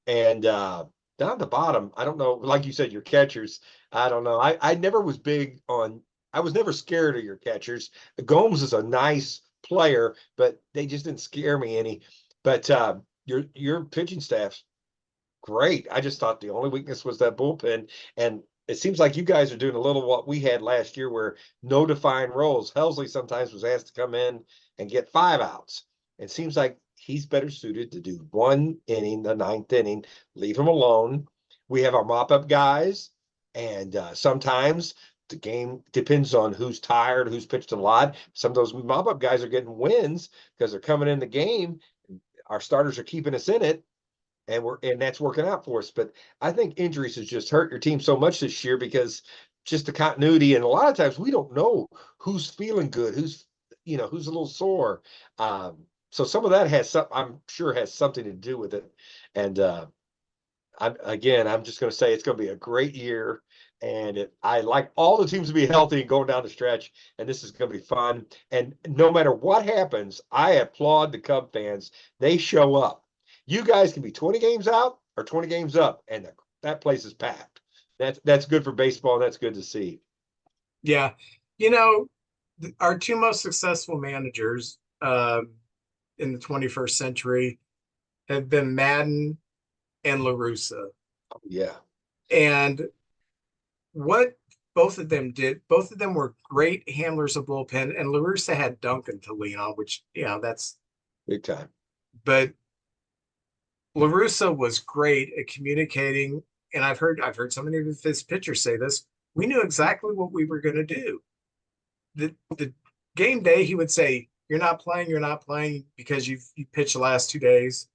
And down at the bottom, I don't know, like you said, your catchers, I don't know. I never was big on, I was never scared of your catchers. Gomes is a nice player, but they just didn't scare me any. But your pitching staff's great. I just thought the only weakness was that bullpen. And it seems like you guys are doing a little what we had last year where no defined roles. Helsley sometimes was asked to come in and get 5 outs. It seems like he's better suited to do 1 inning, the 9th inning, leave him alone. We have our mop-up guys, and sometimes the game depends on who's tired, who's pitched a lot. Some of those mop-up guys are getting wins because they're coming in the game. Our starters are keeping us in it, and that's working out for us. But I think injuries has just hurt your team so much this year because just the continuity, and a lot of times we don't know who's feeling good, who's a little sore. So some of that I'm sure has something to do with it. And I'm just going to say it's going to be a great year. And I like all the teams to be healthy and going down the stretch. And this is going to be fun. And no matter what happens, I applaud the Cub fans. They show up. You guys can be 20 games out or 20 games up, and that place is packed. That's good for baseball, and that's good to see. Yeah. Our two most successful managers in the 21st century have been Madden and La Russa. Yeah. And what both of them did, both of them were great handlers of bullpen, and La Russa had Duncan to lean on, which, that's Big time. But La Russa was great at communicating, and I've heard so many of his pitchers say this. We knew exactly what we were going to do. The game day, he would say, "You're not playing because you pitched the last 2 days.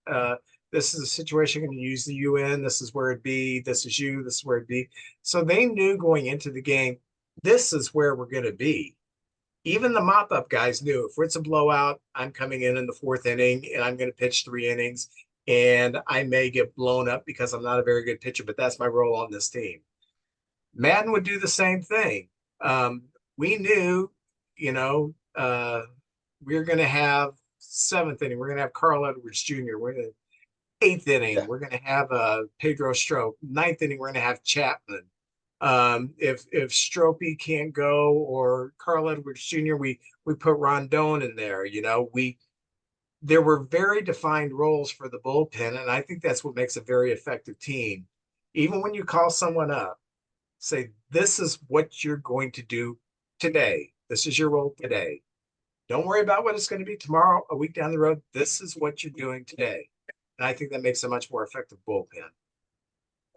This is a situation going to use the UN. This is where it'd be. This is you. This is where it'd be." So they knew going into the game, this is where we're going to be. Even the mop-up guys knew if it's a blowout, I'm coming in the 4th inning and I'm going to pitch 3 innings, and I may get blown up because I'm not a very good pitcher, but that's my role on this team. Madden would do the same thing. We knew, we're going to have 7th inning. We're going to have Carl Edwards Jr. We're going to 8th inning. Yeah. We're going to have Pedro Strop. 9th inning. We're going to have Chapman. If Stropey can't go or Carl Edwards Jr., we put Rondon in there. There were very defined roles for the bullpen, and I think that's what makes a very effective team. Even when you call someone up, say, this is what you're going to do today. This is your role today. Don't worry about what it's going to be tomorrow, a week down the road. This is what you're doing today. And I think that makes a much more effective bullpen.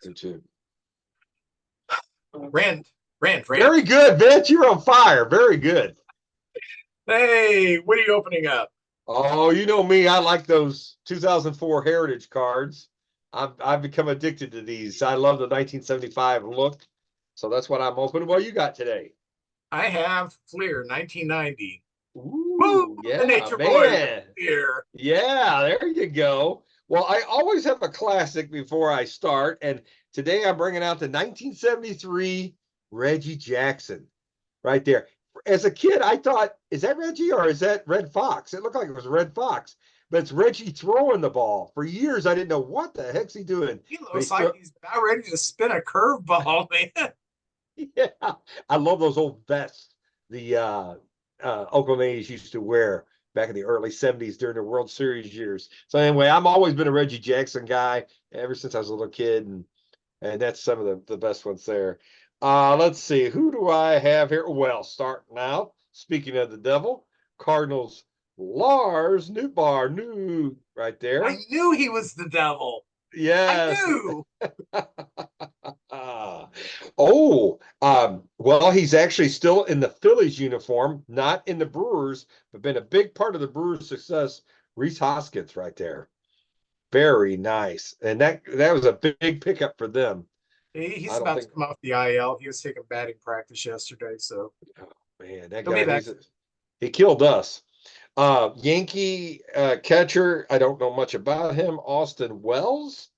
Me too. Rand. Very good, Vince. You're on fire. Very good. Hey, what are you opening up? Oh, you know me. I like those 2004 Heritage cards. I've become addicted to these. I love the 1975 look. So that's what I'm opening. What you got today? I have Fleer 1990. Ooh, yeah, the Nature man. Boy here. Yeah, there you go. Well, I always have a classic before I start, and today I'm bringing out the 1973 Reggie Jackson right there. As a kid, I thought, is that Reggie or is that Red Fox? It looked like it was Red Fox, but it's Reggie throwing the ball. For years, I didn't know what the heck's he doing. He looks like he's about ready to spin a curveball, man. Yeah, I love those old vests the Oakland A's used to wear back in the early 70s during the World Series years. So anyway, I've always been a Reggie Jackson guy ever since I was a little kid, and that's some of the best ones there. Let's see, who do I have here? Well, starting out, speaking of the devil, Cardinals Lars Nootbaar, right there. I knew he was the devil. Yes. I knew. Well, he's actually still in the Phillies uniform, not in the Brewers, but been a big part of the Brewers' success. Rhys Hoskins right there. Very nice. And that was a big pickup for them. He's about to come off the IL. He was taking batting practice yesterday, so. Oh, man, that guy, he killed us. Yankee catcher, I don't know much about him. Austin Wells,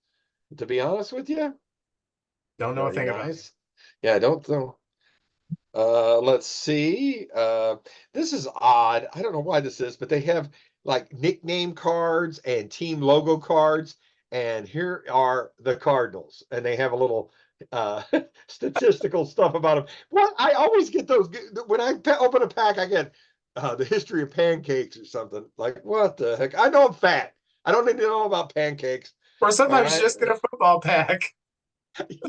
to be honest with you. Don't know a thing about him. Yeah, I don't know. Let's see. This is odd. I don't know why this is, but they have like nickname cards and team logo cards. And here are the Cardinals. And they have a little statistical stuff about them. What I always get those when I open a pack, I get the history of pancakes or something. Like, what the heck? I know I'm fat. I don't need to know about pancakes. Or All sometimes right. just get a football pack.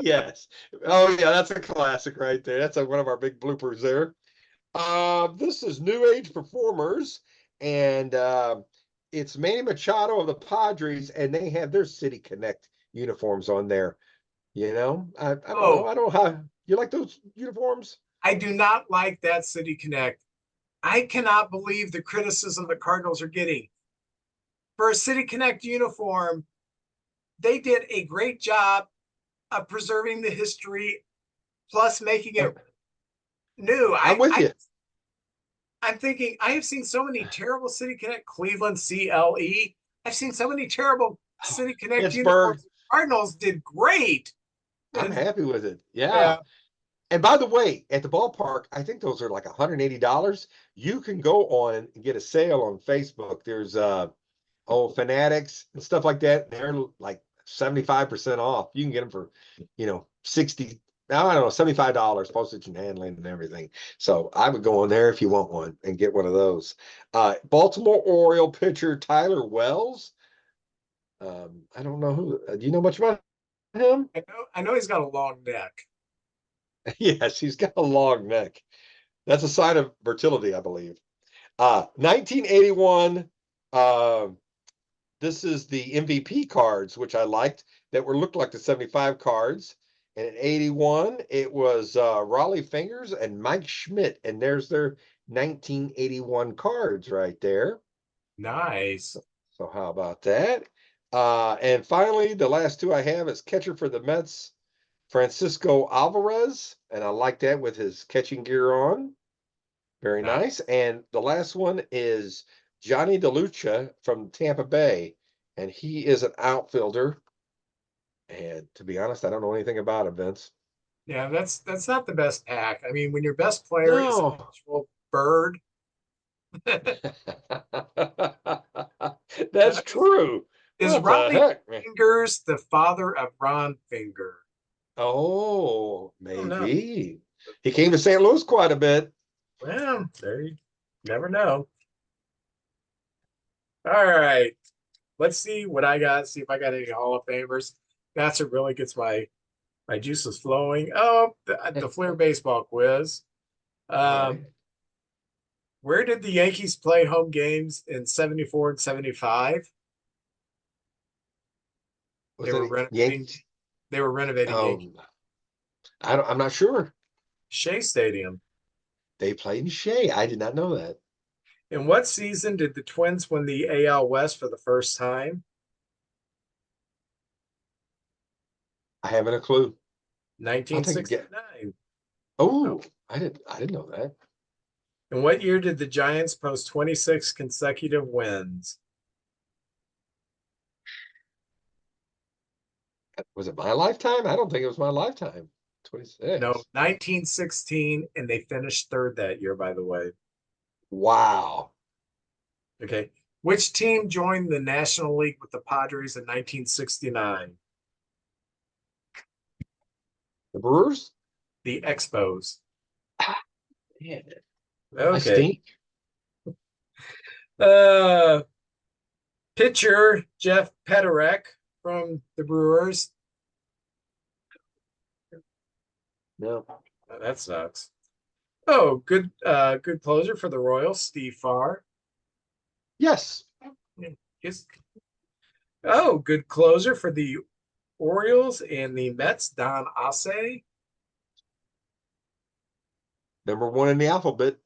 Yes. Oh yeah, that's a classic right there. That's one of our big bloopers there. This is New Age Performers, and it's Manny Machado of the Padres, and they have their City Connect uniforms on there. You know, I don't know. Oh, I don't know how you like those uniforms. I do not like that City Connect. I cannot believe the criticism the Cardinals are getting. For a City Connect uniform, they did a great job of preserving the history plus making it new. I'm with you. I'm thinking I have seen so many terrible City Connect Cleveland CLE. I've seen so many terrible City Connect Pittsburgh. uniforms. Cardinals did great. I'm And happy with it. Yeah. yeah, And by the way, at the ballpark, I think those are like $180. You can go on and get a sale on Facebook. There's Fanatics and stuff like that. They're like 75% off. You can get them for, 60, I don't know, $75, postage and handling and everything. So I would go on there if you want one and get one of those. Baltimore Oriole pitcher Tyler Wells. I don't know who, do you know much about him? I know he's got a long neck. Yes, he's got a long neck. That's a sign of fertility, I believe. 1981. This is the MVP cards, which I liked, that were looked like the 75 cards. And in 81, it was Raleigh Fingers and Mike Schmidt. And there's their 1981 cards right there. Nice. So how about that? And finally, the last two I have is catcher for the Mets, Francisco Alvarez. And I like that with his catching gear on. Very nice. And the last one is Johnny DeLucia from Tampa Bay, and he is an outfielder. And to be honest, I don't know anything about him, Vince. Yeah, that's not the best pack. I mean, when your best player is an No. actual bird, That's true. is What the Ronnie heck, man? Fingers the father of Ron Finger? Oh, I don't know. maybe. He came to St. Louis quite a bit. Well, there you never know. All right. Let's see what I got. See if I got any Hall of Famers. That's what really gets my juices flowing. Oh, the Flair baseball quiz. All right. Where did the Yankees play home games in 74 and 75? Was They were it renovating Yankees? they were renovating Yankee I'm not sure. Shea Stadium. They played in Shea. I did not know that. In what season did the Twins win the AL West for the first time? I haven't a clue. I'll take a guess. 1969. Oh, I didn't know that. In what year did the Giants post 26 consecutive wins? Was it my lifetime? I don't think it was my lifetime. No, 26. 1916, and they finished third that year, by the way. Wow. Okay. Which team joined the National League with the Padres in 1969? The Brewers? The Expos. Man, I Okay. stink. Pitcher Jeff Peterek from the Brewers. No. Oh, that sucks. Oh, good closer for the Royals, Steve Farr. Yes. Yes. Oh, good closer for the Orioles and the Mets, Don Asse. Number one in the alphabet.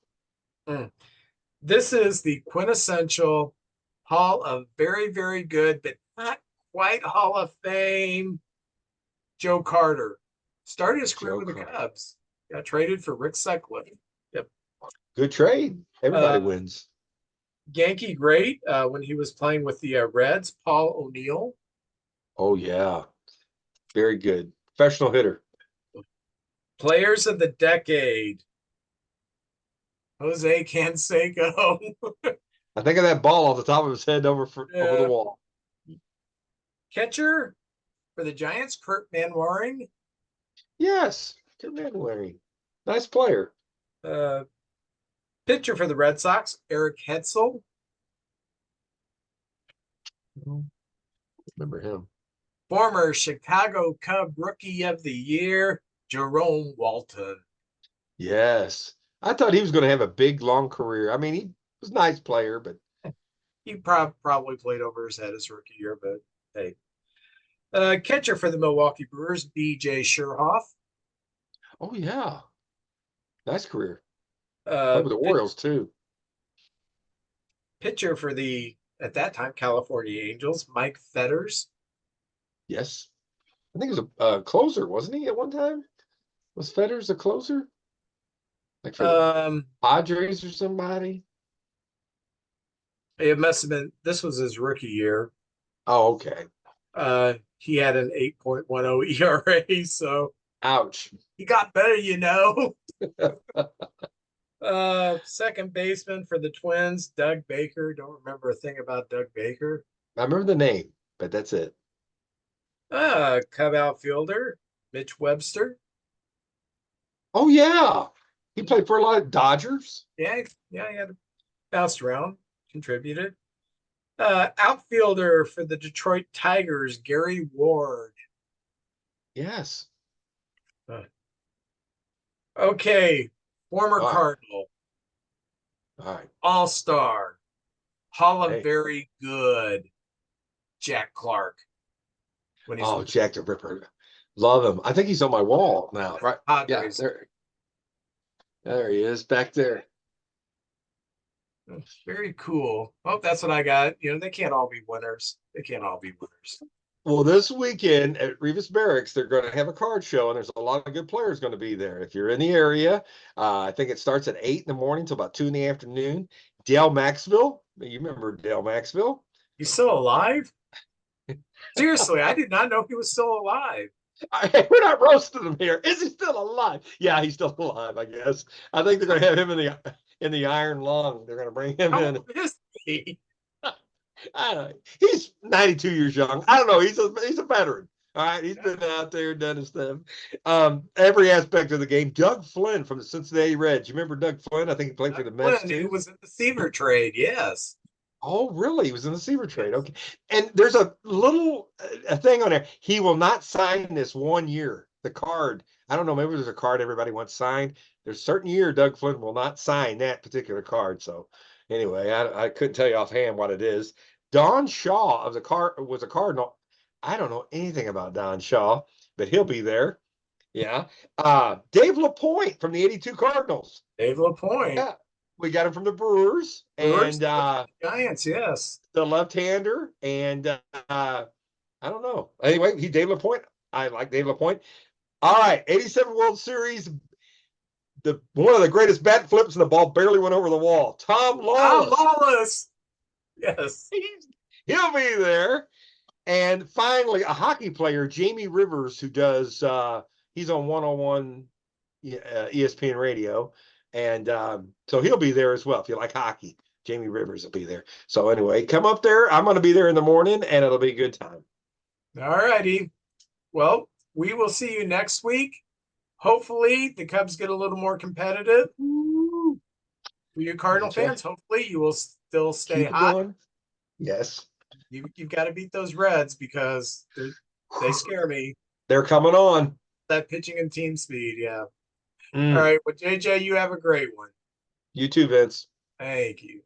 This is the quintessential Hall of very, very good, but not quite Hall of Fame. Joe Carter started his career Joe with the Carter. Cubs. Got traded for Rick Sutcliffe. Yep. Good trade. Everybody wins. Yankee great when he was playing with the Reds, Paul O'Neill. Oh, yeah. Very good. Professional hitter. Players of the decade. Jose Canseco. I think of that ball off the top of his head over the wall. Catcher for the Giants, Kurt Manwaring. Yes. Good man, Larry. Nice player. Pitcher for the Red Sox, Eric Hetzel. Remember him. Former Chicago Cub Rookie of the Year, Jerome Walton. Yes. I thought he was going to have a big, long career. I mean, he was a nice player, but He probably played over his head his rookie year, but hey. Catcher for the Milwaukee Brewers, B.J. Sherhoff. oh yeah, nice career. Uh, Played with the Orioles too. Pitcher for the, at that time, California Angels, Mike Fetters. Yes. I think he was a closer, wasn't he, at one time? Was Fetters a closer? Like for the Um, Padres or somebody? it must have been, this was his rookie year. Oh, okay. He had an 8.10 ERA, so Ouch. he got better, you know. Second baseman for the Twins, Doug Baker. Don't remember a thing about Doug Baker. I remember the name, but that's it. Cub outfielder, Mitch Webster. Oh yeah. He played for a lot of Dodgers. Yeah, he had bounced around, contributed. Outfielder for the Detroit Tigers, Gary Ward. Yes. Okay, former All right. Cardinal, All right. All-Star, Hall of Hey. Very Good, Jack Clark. When he's Oh, with Jack the Ripper. Love him. I think he's on my wall now, right? Yeah, Padres. there he is back there. Very cool. Oh, that's what I got. You know, they can't all be winners. They can't all be winners. Well, this weekend at Revis Barracks, they're going to have a card show, and there's a lot of good players going to be there. If you're in the area, I think it starts at 8 in the morning till about 2 in the afternoon. Dale Maxville, you remember Dale Maxville? He's still alive? Seriously, I did not know he was still alive. We're not roasting him here. Is he still alive? Yeah, he's still alive, I guess. I think they're going to have him in the Iron Lung. They're going to bring him How in. old is he? I don't know. He's 92 years young. I don't know. He's a veteran. All right. He's been out there, done his stuff. Every aspect of the game. Doug Flynn from the Cincinnati Reds. You remember Doug Flynn? I think he played for the Mets Flynn, he too. was in the Seaver trade, yes. Oh, really? He was in the Seaver trade. Okay. And there's a little a thing on there. He will not sign this 1 year. The card. I don't know. Maybe there's a card everybody wants signed. There's a certain year Doug Flynn will not sign that particular card. So anyway, I couldn't tell you offhand what it is. Don Shaw of was a Cardinal. I don't know anything about Don Shaw, but he'll be there. Yeah. Dave LaPointe from the 82 Cardinals. Dave LaPointe. Yeah. We got him from the Brewers, Brewers, and Giants, yes. the left-hander, and I don't know. Anyway, Dave LaPointe. I like Dave LaPointe. All right, 87 World Series. One of the greatest bat flips, and the ball barely went over the wall. Tom Lawless. Lawless. Yes. He'll be there. And finally, a hockey player, Jamie Rivers, who does he's on 101 ESPN radio. And so he'll be there as well. If you like hockey, Jamie Rivers will be there. So anyway, come up there. I'm going to be there in the morning, and it'll be a good time. All righty. Well, we will see you next week. Hopefully, the Cubs get a little more competitive. Woo. For you Cardinal fans, hopefully you will still stay Keep hot. going. Yes. You've got to beat those Reds because they scare me. They're coming on. That pitching and team speed, yeah. Mm. All right. Well, JJ, you have a great one. You too, Vince. Thank you.